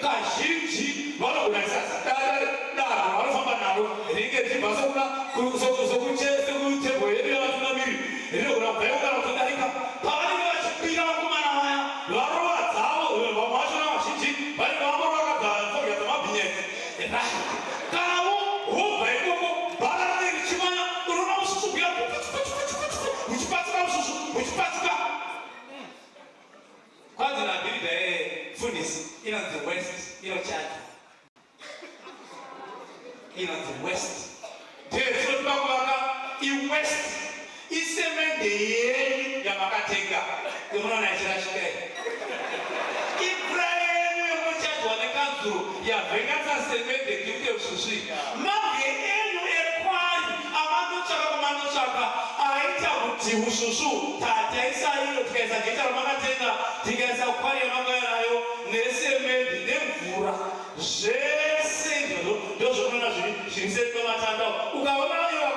kazhinji vanogona danho vanofamba naro ringe richibva sokutebho yedu yavatungamiri rinogona kubva kana kutodarika pavanenge vachikwira vakomana vaya varova dzavo vamwe vacho navazhinji vanenge vamboro vakagara fodya dzamabhinyeti kana wobva ikoko bhara rinenge richimanya unoona mususu kuya uchipatsika mususu uchipatsika kwanzi nabhirida Fundisi inonzi West inochaja. Inonzi West. Tezvo tibakuvaka iWest isemende yenyu yamakatenga yomunoona ichirashika imvura yenyu yomuchajwa nekanzuro yavhengatsa semende kuite usvusvi mabwe enyu ekwari amanotsvaka kwamanotsvaka aita kuti usvusvu tataisa iro tikaisa jecha ramakatenga tikaisa kwari yamakauya nayo nesemende nemvura zvese ndozvomunoona zviri seri kwematanda ukaona ivo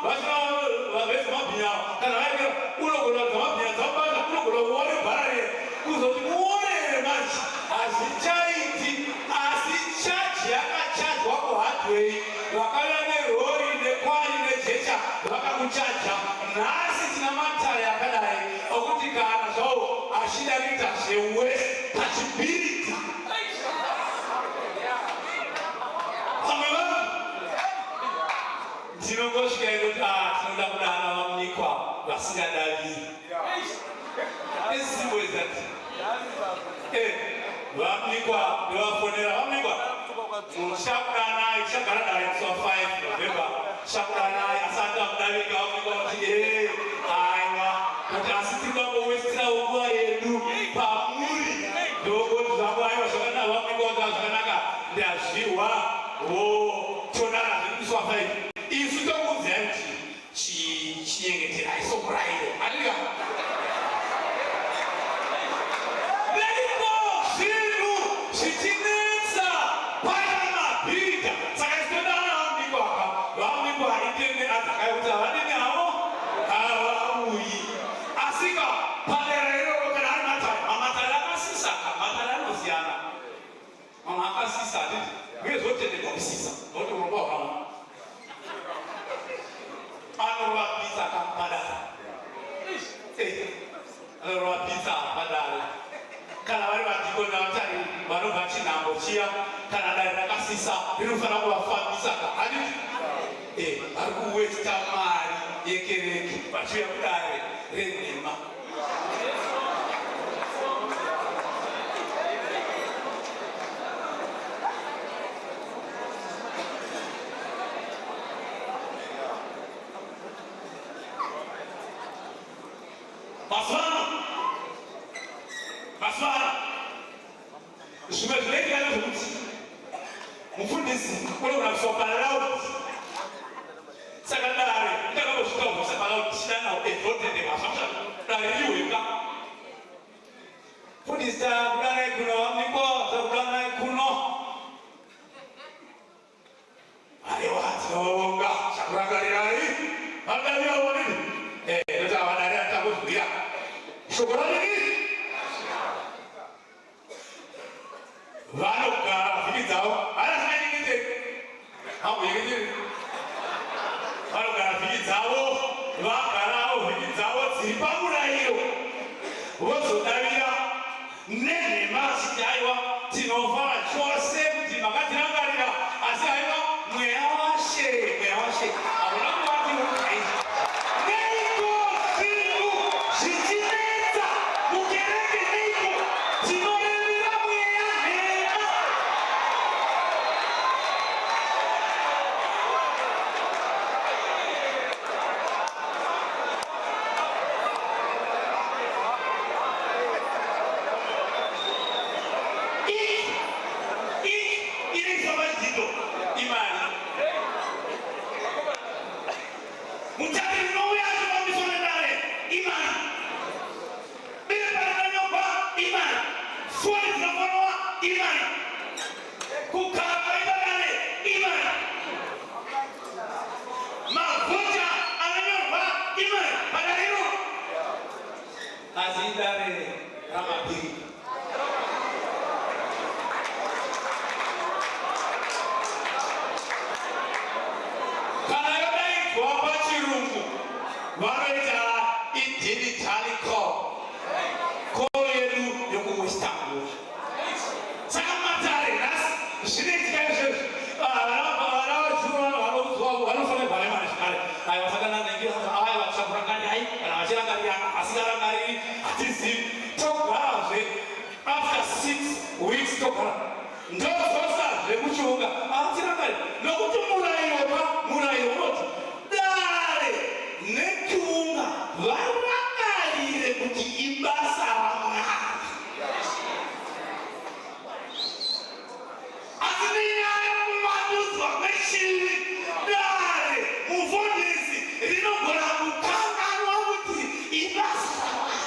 vakona vaveza mabhinya kana vaikira unogona kuti mabhinya dzavabata unogona kuone bharare kuzoti muonere manje hazvichaiti asi chaji yakachajwa kuhardway vakauya nerori nekwari nejecha vakakuchaja nhasi tina matare akadai okuti kana zvavo achida kuita zvewest pachibirita pamwe vanhu ndinongosvika inoti tinoda kudana vamunyikwa vasingadaviri esimbo izati vamunyikwa ndevafonera vamunyikwa chakudanai chagara dare musi wa 5 November chakudanai asati amudavika vamunyikwa kuti aiwa kuti asi tingangowestira nguva yedu pamuri ndogoti zvangu aiwa zvakanaka vamunyikwa kuti zvakanaka ndazvirwa tonara zviri musi wa 5 isu tokuudzai kuti chinyengetera isomurairo andika veiko zvinhu zvichinetsa paina mabhirita saka isitodana vamunyikwa itende adzakayo kuti havadini havo havauyi asika padera iroro kana ari matare akasisaka matare anoziyana mamwe akasisa atiti uye zvotendekwa kusisa nokuti uromba hwamwe anorova pizza akapadara anorova pizza akapadara kana vari vadikoni navatari vanobva chinhambo chiya kana dare rakasisa rinofanira kuvafambisa kahaniti vari kuwesta mari yekereke vachiuya kudare renhema Baswana zvimwe zvinoitika nezvekuti mufundisi unogona kusokana nawo saka dare ndakambosvika kusakana tichida nawo edhotendekwa zvamsha dare rihweka fundisi takudanai kuno vamunyikwa takudanai kuno aiwa tinonga chakurangarirai vadariaonini noti avadare atangozvira shoko ranini vanogara vhiki dzavo hanasinganyengeteri hamboyengeteri vanogara vhiki dzavo vagarawo vhiki dzavo dziri pamurayiro vozodavira nenhema vachiti aiwa tinofara chose kuti makatirangarira asi aiwa mweya washe hauna kuvati mukaizva neiko zvinhu zvichinetsa mukereke neiko tinorevera mweya nhema inoisabadzidzo imari mutariri unouya achifambiswa nedare imari bereparananyogwa imari foni dzinofonwa imari kugara paita dare imari mavhota anonyorwa imari padare iro asi idare ramabhiri kana yodaidzwa pachirungu vanoita idigitali call yedu yokumuistanbul saka matare nhasi zvinoitika izvezvi vanofanirwa nemari zvakare aiwa sakananengira aiwa tichakurangarai kana vachirangarira asingarangariri hatizivi togarazve isokhala ndozosa zvekuchunga atirangari nokuti murairo unoti dare nechiunga varangarire kuti ibasa raMwari asi nenyaya yekuvandudzwa kwechivi dare mufundisi rinogona kukanganwa kuti ibasa raMwari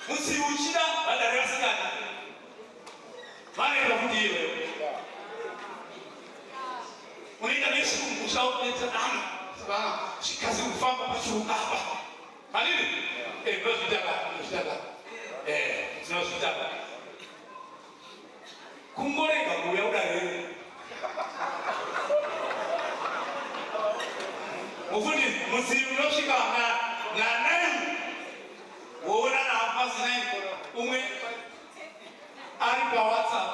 uchiuchida vadare vasikana vanoenda kuti iwe unoita nechirungu chaunoita nani zvikazi kufamba pachiungapa hanini tinozvitaka kungorega kuuya udarere mufundisi mudzivi unosvika nanai woona naapasinaini umwe ari paWhatsApp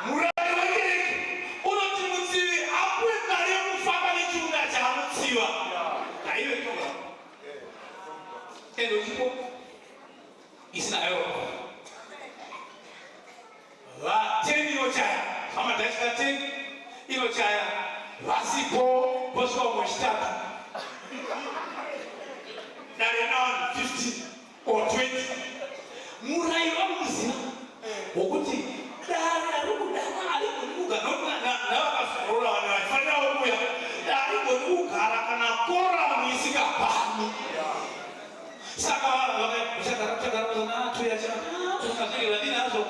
murari wekereke unoti mutsivi apuwe mari yekufamba nechiunga chaamutsiva naive toga endo chipo isina Europa va10 inochaya vamadhachika 10 inochaya vasipo vosvika umwechitatu dare na 15 or 20 murairo wamuziva wokuti dare ari kudana ari goni kugara navakazorora vanhu vaifanirawo kuya ari goni kugara kana kora muisikabhani saka uchagarauzanatuyachaazvingeradinazvo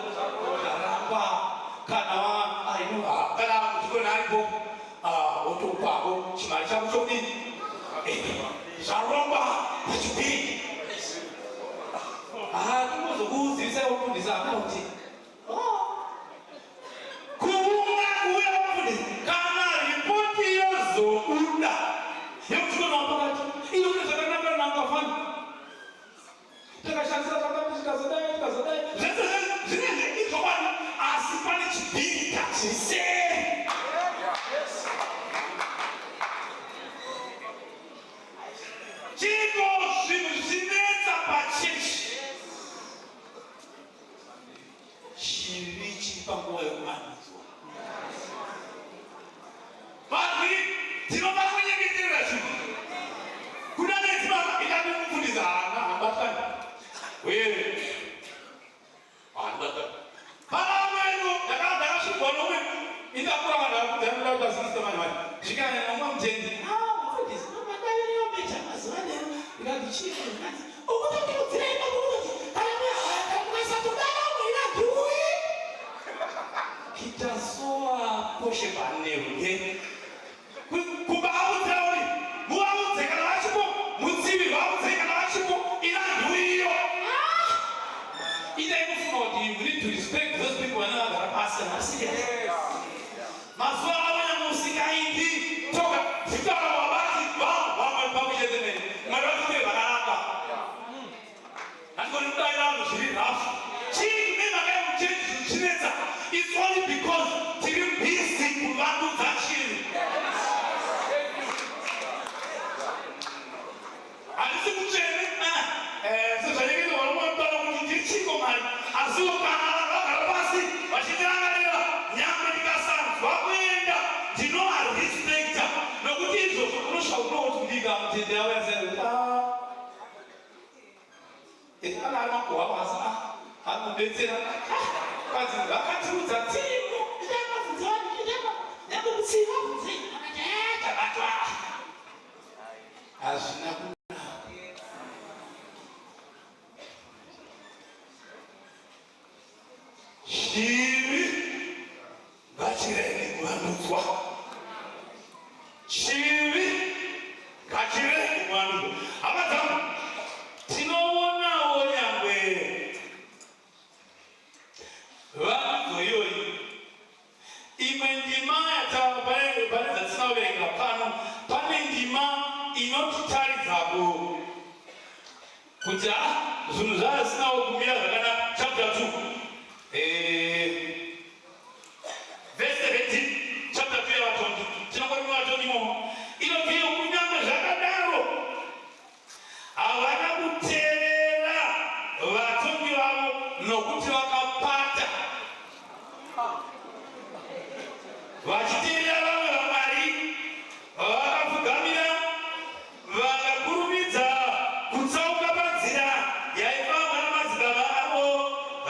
karamba kana mutikona aripo otopako chimari chako chodini zvarongwa pachipiri tinozokuzivisai wofundisa apana kuti kuunga kuuya wofundisa kana ripoti yozobuda yekutikona wapakati inokune zvakanaka nangafani takashandisa zvakati tikazodai zvinenge izvokwadi asi pane chipiri tachisei chiko zvinhu zvinetsa pachechi chivi chiri panguva yekuvandudzwa varwi tinofana kunyengeterera chinhu kuda nedzimama ikati mufundisa hana hambatkani uye handibatkani pana amwenu ndakasvigwa nomwe indakura vanhu varikudzanudautasistemani zvikanya namwa mutendi mufundisi nomadairiyomecha mazuva nero ikati chii ukutotikudzirei pakuti kana mwasatodanaumwinadhui itasowa poshe paneuye kubaudzira uri muvaudze kana vachipo mutsivi vaudze kana vachipo inadhuiyo idai kufuna kuti you need to respect those people vanenge vagara pasi kana serious mazuva avo nyamusingaindi toka zvitaura wabati vamwe pakuchezemene mwari vachipe vakanaka handikoni kudaira vanhu zviri rafu chii kune mhaka yemuchechi zvichinetsa it's only because tiri busy kuvandudza chinhu handisi kutsvene sezvanyengeterwa nomwe mutano kuti ndichiko mari asiwo kana vanhu vagara pasi vachitirangarira nyangwe ndikasanzwa kuenda ndinovarespekta nokuti izvozvo unosvika unoti ndika mutende yavo yasaikuti kana ari makuhwa basa anodetsera kadzi vakatiudza timo ndakabvunzaa nyangwe kutsiva bvunzei tabatwa hazvina chivi ngachirege kuvandudzwa chivi ngachirege kuvandudzwa hama dzangu tinoonawo nyangwe vandudzo iyoyi imwe ndima pane dzatinoverenga pano pane ndima inotitaridza kuti zvinhu zvazvisinawo kumira zvakanaka chapter 2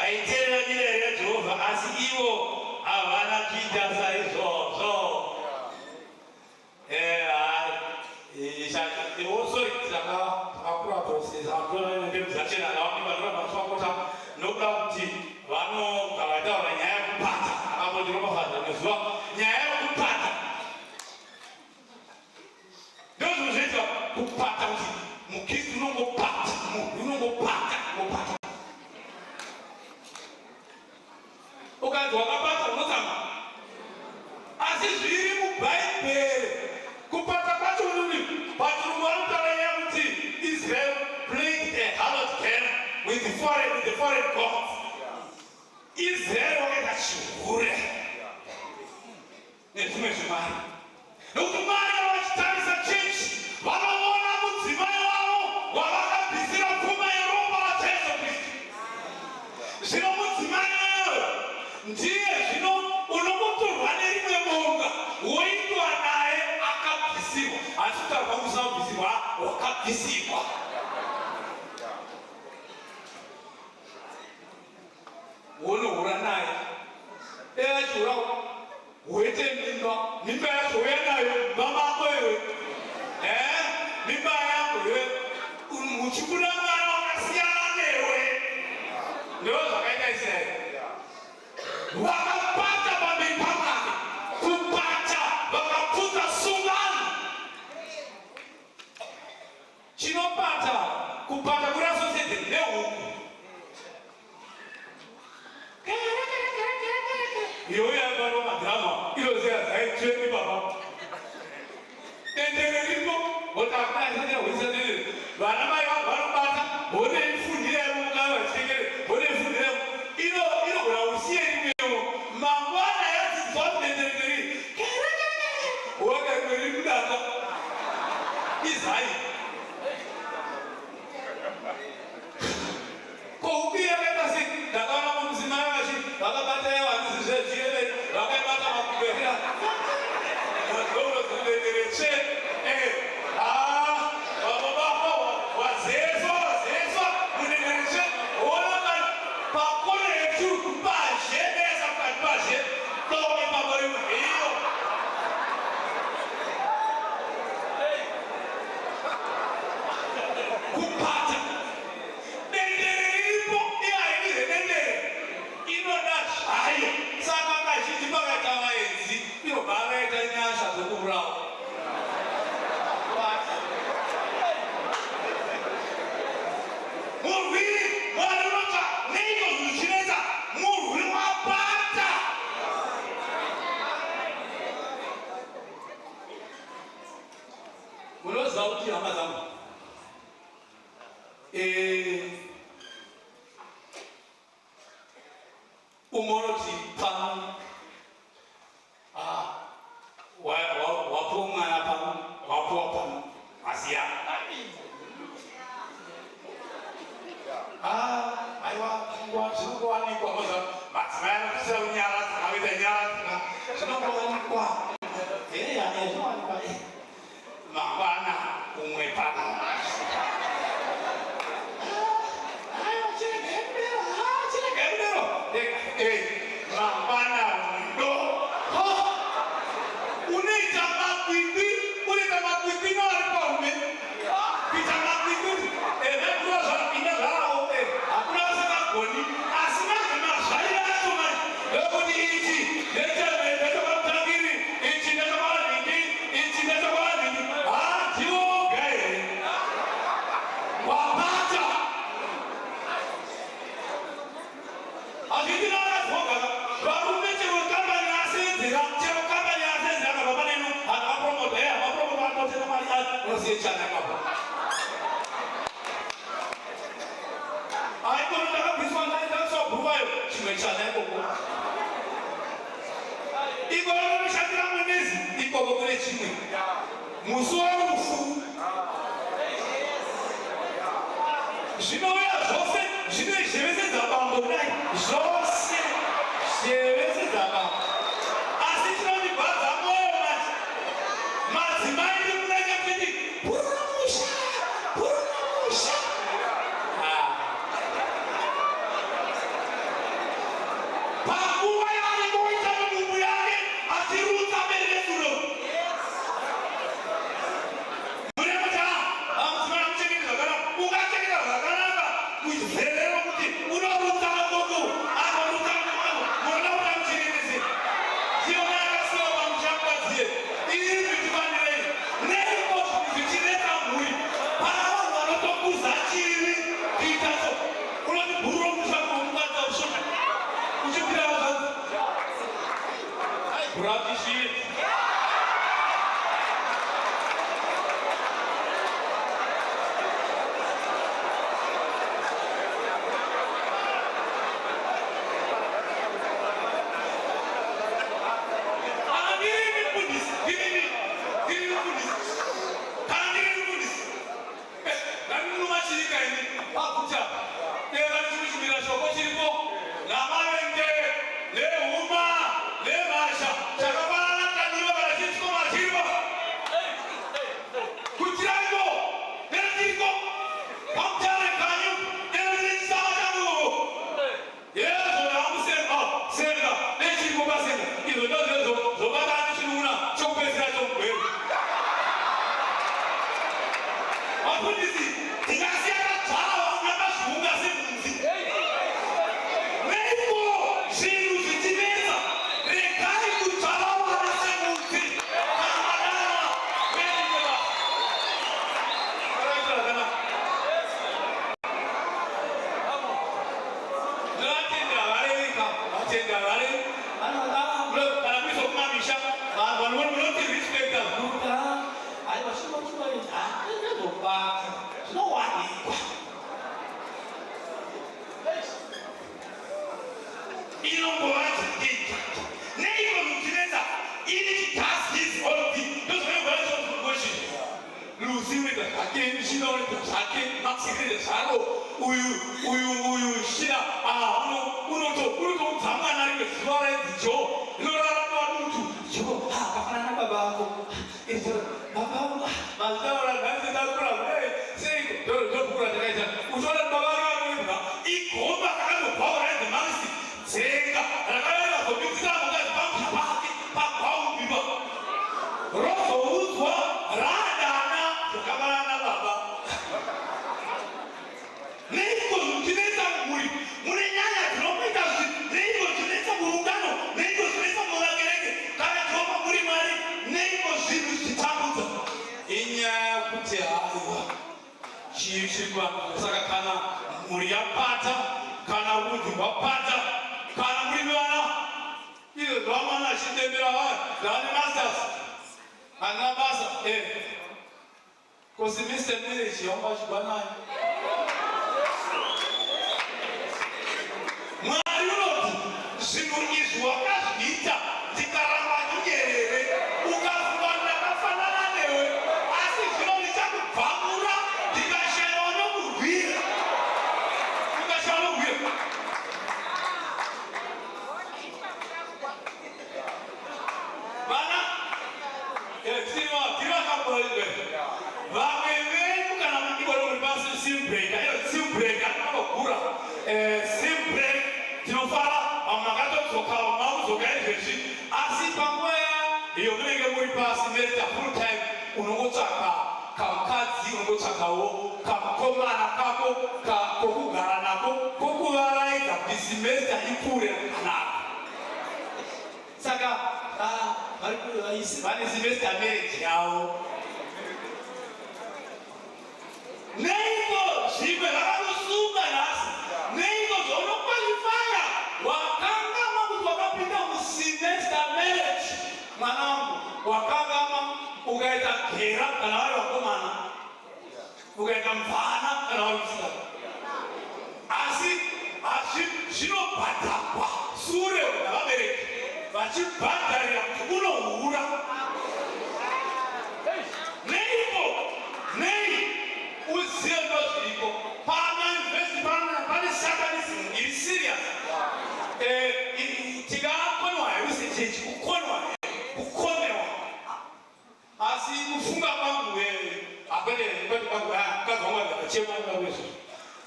vaiteerera mirayiro yaJehovha asi ivo havana kuita saizvozvo. Takakura process amtonaembedzachena navavanorabaswakota nokuda kuti vanogaataura nyaya yekupata akambondiropafadza nezuva nyaya yekupata ndozvozvoita kupata kuti mukristu unongopata munhu unongopata ukanzi wakapata unotama asi zviri mubhaibheri kupata kwacho uri vaturungu vanotaura nyaya kuti Israel played a harlot game with the foreign gods. Israel wakaita chihure nezvimwe zvimari nokuti mari kana vachitarisa chechi vanoona mudzimai wavo wavakabvisira pfuma yeropa raJesu Kristu. Zvino mudzimai wayo ndiye zvino unokutorwa nerimwe bonga woitwa naye akabvisirwa achitaurwa kusabvisirwa wakabvisirwa. Wonohura naye achihura woite mimba yacho uya nayo mama ako iwe mimba yako iwe uchibuda mwana wakasiyana newe. Ndo zvakaita Israeri vakapata pamberi paMwari kupata vakapfuta sungano. Chinopata kupata kuri asosiyete nehuku iyoyo yavaro madhama ilozeya zaitweni baba dendere ripo votakunaisaaisaaii vana mai vanobata hone ifundira yemukava vachitengere hone ifundira inogona usiye rimwewo mangwana yadzidzwa kudenderekeri wakaimweri kudaka izai koukuya yakaita se ndakaona mudzimai vachi vakabata yavanizizvezvireve vakaibata makuberera vadonozidendereche vamababa wazezwa mudendereche onaka pakona yetu pazhe neza kukati pazhe dowe pabari muhiyo kupata dendere ripo ihainize dendere inoda zvayo saka kazhinji pakaita vaenzi inobva vakaita nyasha dzokuurawa murwiri mwari unoti neiko zvinhu chinetsa murwi wapata. Munoziva kuti hama dzangu umonoti pano wapuwa mwana pano wapuwa pano asiya aiwa zvinongowanikwa madzimai anokasira kunyara dzakaita nyara zvinongowanikwa zvinowanikwa mangwana umwe pano mangwana ndo unoita makwikwi navari paume kuita makwikwi vekura zvapinda zvarawo hakuna vasingagoni asi mazvimazvaira acho mari vekuti ichi ndechokwamutangiri ichi ndechokwavavhindi ichi ndechokwavavhindi ndiwoga here wapata hazviti narazvoga varume chero kambani asenzera chero kambani asenzera kababa neno havapromota havapromota atotena mari unosiye chanakaba aikono ndakabviswa ndaitasobhuvayo chimwe chanaikoko ikoko kunoshandira mwenezi ikoko kune chimwe musi warufu zvinouya zvose zvine zheve dzabambo kudai zvose zheve dzabambo asi chinondibvadza mwoyo mati madzimai ndimunenge kuti burumusha Pakuwa yari ngoita mungu yake asiruta mbele sulo. Muremata amsana mchekera kana ungachekera kana kuzelera kuti unoruta ngogo anoruta ngogo mona utamchekese. Siona akasiwa pamshakazie. Ili vitivanire neko vitireta muri. Para wanotokuza chiri kitaso. Uloti buro mshako mungata ushona. Kuchipira wazazi. Kurati shit. Saka kana muri yapata kana uti wapata kana muri wana iyo dhamana shitembera wa dani masters anabasa kosimiste mire chiomba shibana Mariuno sinurishwa kasita tikaramba nyerere ukafana kafanana newe asi zvinoni chakubvamura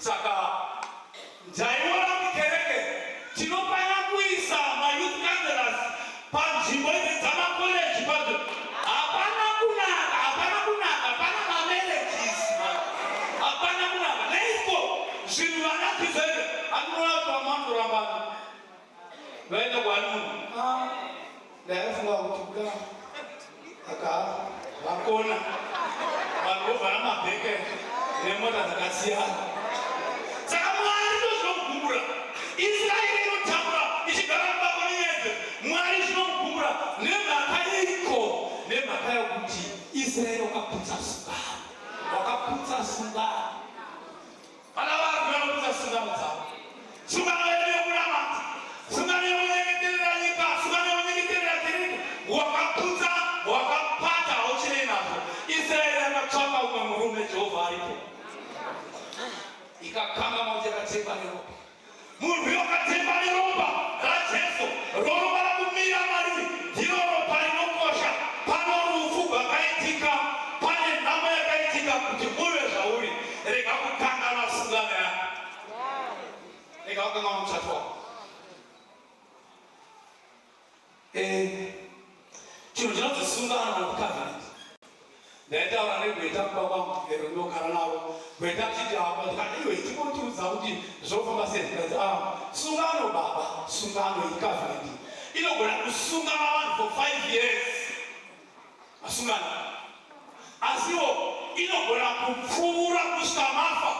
Saka, jaiwa kereke, tinopaya kuisa vaenda kwanunu ndaifunga kuti kuda aka vakona vanhu vovhara mabheke nemota dzakasiyana. Saka Mwari ndozvinomukumbura. Israeri inotakura ichigara mubako nenyedzi. Mwari zvinomukumbura nemhaka yeiko? Nemhaka yokuti Israeri wakaputsa sungano. Wakaputsa sungano. Vana vari vanoputsa sungano dzavo. Sungano yedu yokunamata. Sungano yokunyengeterera nyika. Sungano yokunyengeterera kereke. Wakaputsa, wakapata hauchine nazvo. Israeri akatsvaka umwe murume Jehovha aripo. Ikakanga mauti yakatemba neropa. Munhu wakatemba neropa raJesu ropa rakumira mariri ndiro ropa rinokosha. Pano rufu rwakaitika, pane nhamo yakaitika kuti uve zvauri. Rega kukanganwa sungano yako. Rega kukanganwa muchato wako. Chinhu chinonzi sungano nokucovenant. Ndaitaura negweta kuba kwangu ero ndinogara navo. Gweta achiti iwe timondiudza kuti zvinofamba sei. Ndikati sungano baba, sungano icovenant inogona kusungana vanhu for 5 years. Masungano asiwo inogona kupfuura kusvika mafa.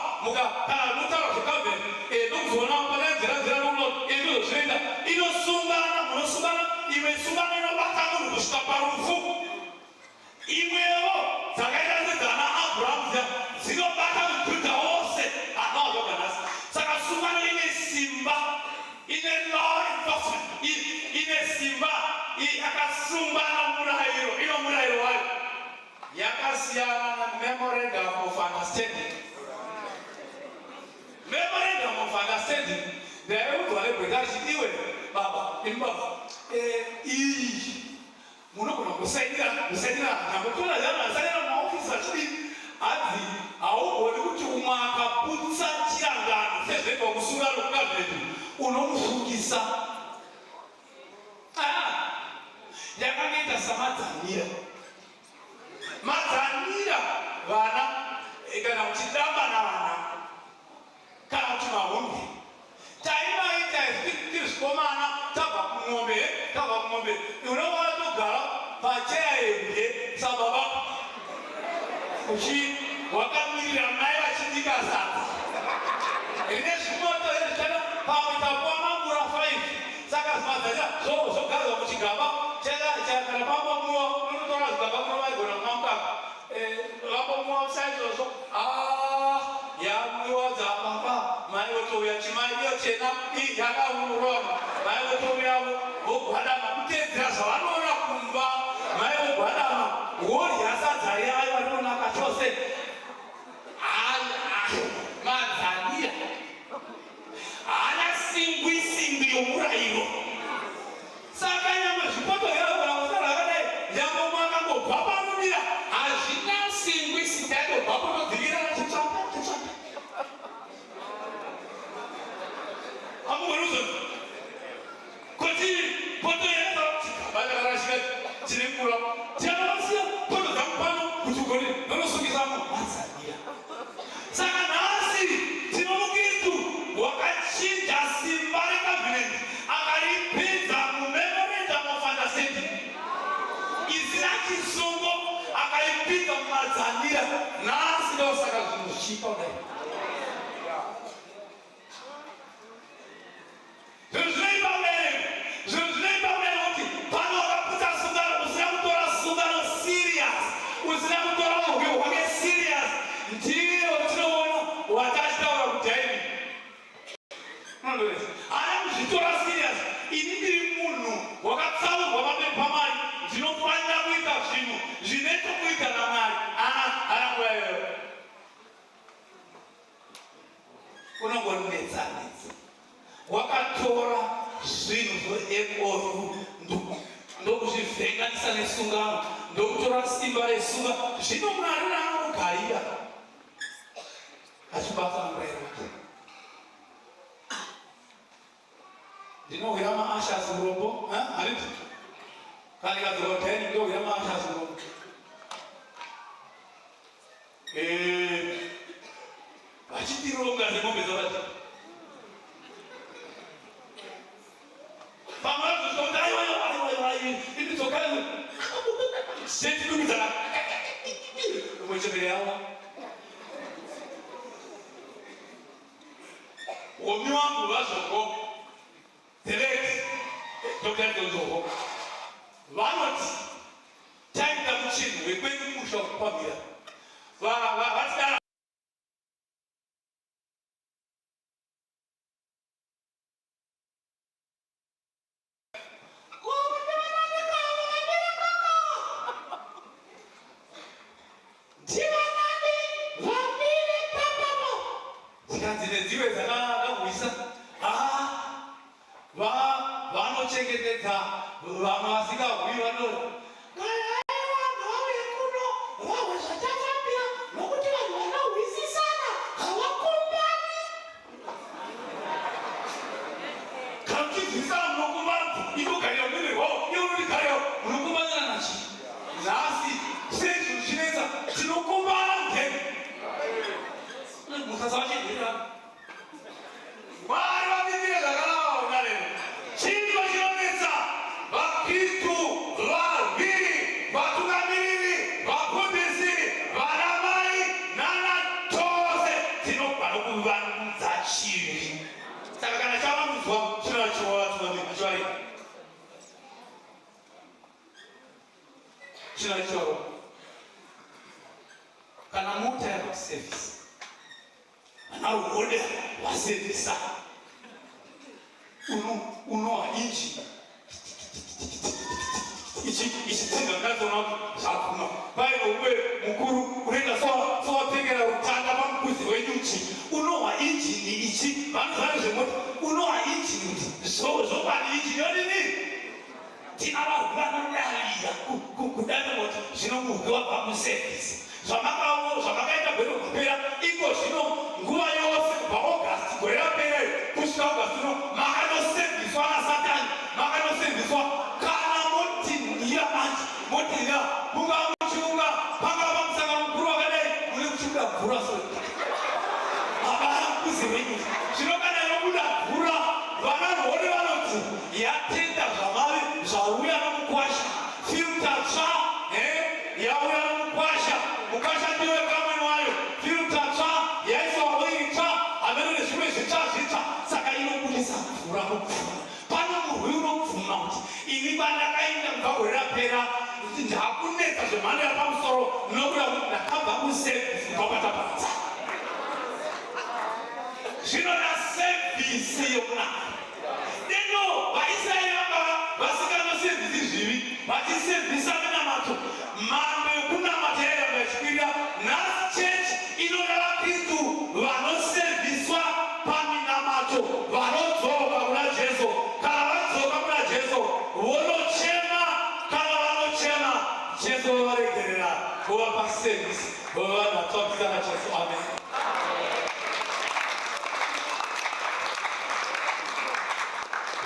Kana mutaura zvecovenant ndokuzoona pananzira ndozvinoita inosungana. Munosungana imwe sungano inobata munhu kusvika parufu. Imwewo dzakaita sedzana Abraham dzinobata mujudha wose anozoganasi. Saka sungano ine simba, ine law enforcement, ine simba, yakasumbana murayiro, ino murayiro wayo. Yakasiyana na memorandum of understanding. Memorandum of understanding ndayeudzwa negweta achitiwe baba imbaba munogona kusainira nakutora zanasaira maofisi achidii adzi haugoni kuti umwe akaputsa chirangano sezvekwa kusungana nokucovenant unomufungisa. Yakangoita samadzanira. Madzanira vana kana uchidamba navana kana kuti mahombe taimaita tizvikomana tabva kumombe unoona togara pacheya yebwe sababa uchi wakamirira mai vachidika sadza rine zvimoto ezvitana pamwe tapuwa mambura 5. Saka zimadzanya zvogarwa muchigaba kana pambomuwa unotora zvigaba kuno vaigona kumambaka vambomuwa saizvozvo yamwiwa dzababa mai votouya chimai iyo chena yakaurona mai votouyavo vogwadama kutedzera zvavanoona kumba. Mai vogwadama worya sadza yayo vanonaka chose. Madzanira haana singwi yomurayiro. Saka nyamwe zvipoto yaoausara akadai nyamwe mwakangobva panumira hazvina singwi sitaitobva potodzivirana chitsvaka. Amugoruzoni kuti poto yenda vakarashika chirikura tianavasiya poto dzamupano kuti ugoni nonosungisa mumadzanira. Saka nhasi tino mukristu wakachinja simba recovenant akaripinza mumemorandum of understanding. Isina chisungo akaipinza mumadzanira. Nhasi ndosaka zvinhu zvichipa kudai. Wakatora zvinhu zveMOU ndokuzvivhenganisa nesungano ndokutora simba resungano. Zvino Mwari raanogarira achibata murayiro wake. Ndinohwira maashas murombo hariti kana ikadzokoteni ndohwira maashas murombo. Vachitironga nemombe dzavati Vamwe vanozviti aiwa indidzokai setidumizana mwechembere yavo. Womi wangu vazvoko direct Dr. Donzoko vanoti taita muchinhu wekwedu musha wekupamira vatidara dzive dzakawisa vanochengetedza vamwe vasingabvi vanoti vanhu vauye kuno vamwe zvatafambira nokuti vanhu vanahwisisana havakumbani kana uchidzivisana munokumbana inogarira muviri wavo iwe unotigarira munokumbanira nachi nhasi chinhu chinetsa tinokumbana muteni musasavachidhira Mwari vapindire zvakanaka unarero. Chinhu chinonetsa vakristu, varwiri, vatungamiriri, vafundisi, vanamai nana tose tinogona kuvandudza chivi. Saka kana chavandudzwa chinochivari chinochivari kana mota yakusevhisa anaruhoda wasevhisa unowa inji ichitsinga ngazona zvaguma paivo uwe mukuru unoenda sowapfekera rutanda pamukuzi wenyuchi unowa injini ichi vanhu vane zvemota unowa injini zvopani injini yodini tina vanhu vanodavira kudana moti zvino muvhi wabva musevhisi zvamakaita gwero kupera iko zvino nguva yose kubva augasti gore rapera kusvika augasti uno makanosevhiswa nasatani makanosevhiswa kana motinhira manje motinhira mungava muchiunga pangava pamusanga mukuru wakadai mune kuchiuda mvura so havana kuzi wenyu zvino kana yobuda mvura vanarwore vanoti yatenda zvamave zvauya nomukwasha filta tsva yauya nomukwasha mukwasha ndiwe kamwene wayo filta tsva yaiswa wawiri tsva havene nezvimwe zvitsva zvitsva saka inobudisa mvura mupfuma pano murwi unopfuma kuti ini pandakaenda kubva gore rapera ndakunetsa zvemhando yapamusoro nokuda kuti ndakabva kusevhisi kupapatapata zvinoda sevhisi yokunaka deno vaisraeri vanga vasinganosevhisi zvivi vachisevhisa minamato mhando yokunamata yairamba ichikwirira nhasi chechi inoda vakristu vanosevhiswa paminamato vanodzoka kuna jesu kana vadzoka kuna jesu vonochema kana vanochema jesu vovaregerera vovapa sevhisi vova vanhu vatsaukisana jesu amen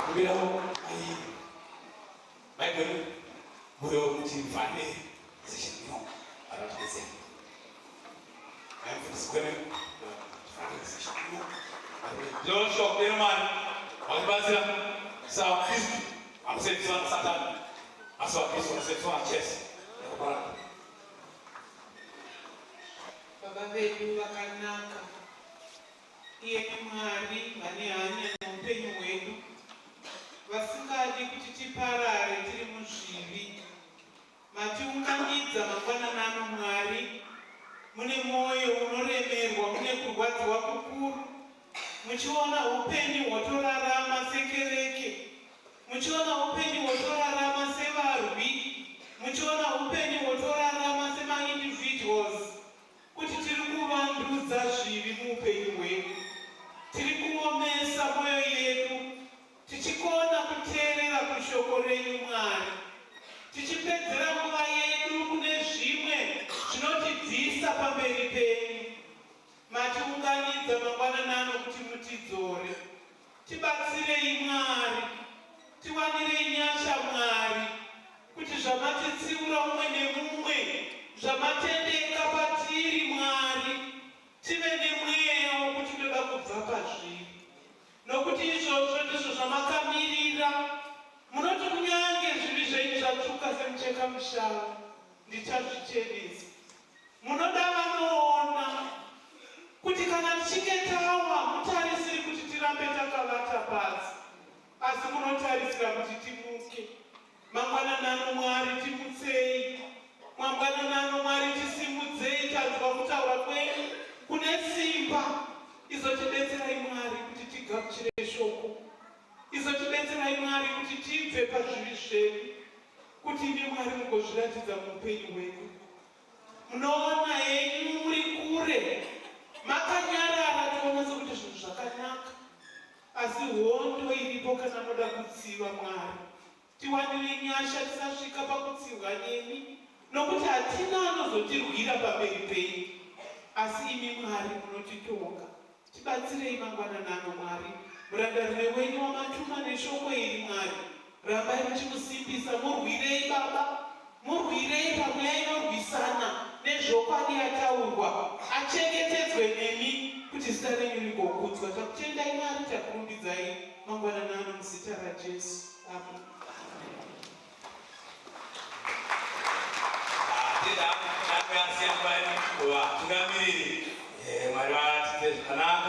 kubirawo maigoni moyo wokuti mvane zechinyo aratidese aimfundisikwene zechinyo ndinoshokero mari vakibatsira savakristu vanosevhiswa nasatani asi vakristu vanosevhiswa najesu nekupara baba vedu vakanaka iye Mwari vane hanya neupenyu hwedu vasingadi kuti tiparare tiri muzvivi matiunganidza mangwanani ano Mwari mune mwoyo unoremerwa mune kurwadziwa kukuru muchiona upenyu hwotorarama sekereke muchiona upenyu hwotorarama sevarwi muchiona upenyu hwotorarama semaindividuals kuti tiri kuvandudza zvivi muupenyu hwedu tiri kuomesa mwoyo yedu tichikona kuteerera kushoko renyu Mwari tichipedzera nguva yedu kune zvimwe zvinotidzisa pamberi penyu matiunganidza mangwanani ano kuti mutidzore tibatsirei Mwari tiwanirei nyasha Mwari kuti zvamatitsiura umwe nemumwe zvamatendeka patiri Mwari tive nemweya wokuti toda kubva pazviri nokuti izvozvo ndizvo zvamakamirira mushava ndichazvichenesa. Munoda vanoona kuti kana tichinge tawa mutarisiri kuti tirambe takavata pasi, asi munotarisira kuti timuke. Mangwananano Mwari timutsei, mangwananano Mwari tisimudzei. Tanzwa kutaura kwenyu kune simba. Izotidetserai Mwari kuti tigamuchire shoko, izotidetserai Mwari kuti tibve pazvivi zvedu, kuti imi Mwari mugozviratidza muupenyu hwedu. Munoona henyu muri kure, makanyarara, toona sekuti zvinhu zvakanaka, asi hondo iripo kana moda kutsiva Mwari. Tiwanire nyasha tisasvika pakutsivwa nemi, nokuti hatina anozotirwira pamberi penyu, asi imi Mwari munotitonga. Tibatsirei mangwananano Mwari, murandarire wenyu wamatuma neshoko iri Mwari. Rambai muchimusimbisa, murwirei Baba, murwirei pamweya inorwisana nezvokwadi yataurwa, achengetedzwe nemi kuti zita renyu rigokudzwa. Takutendai Mwari, takurumbidzai mangwananano muzita raJesu. Amen. Tungamiriri Mwari vatite zvakanaka.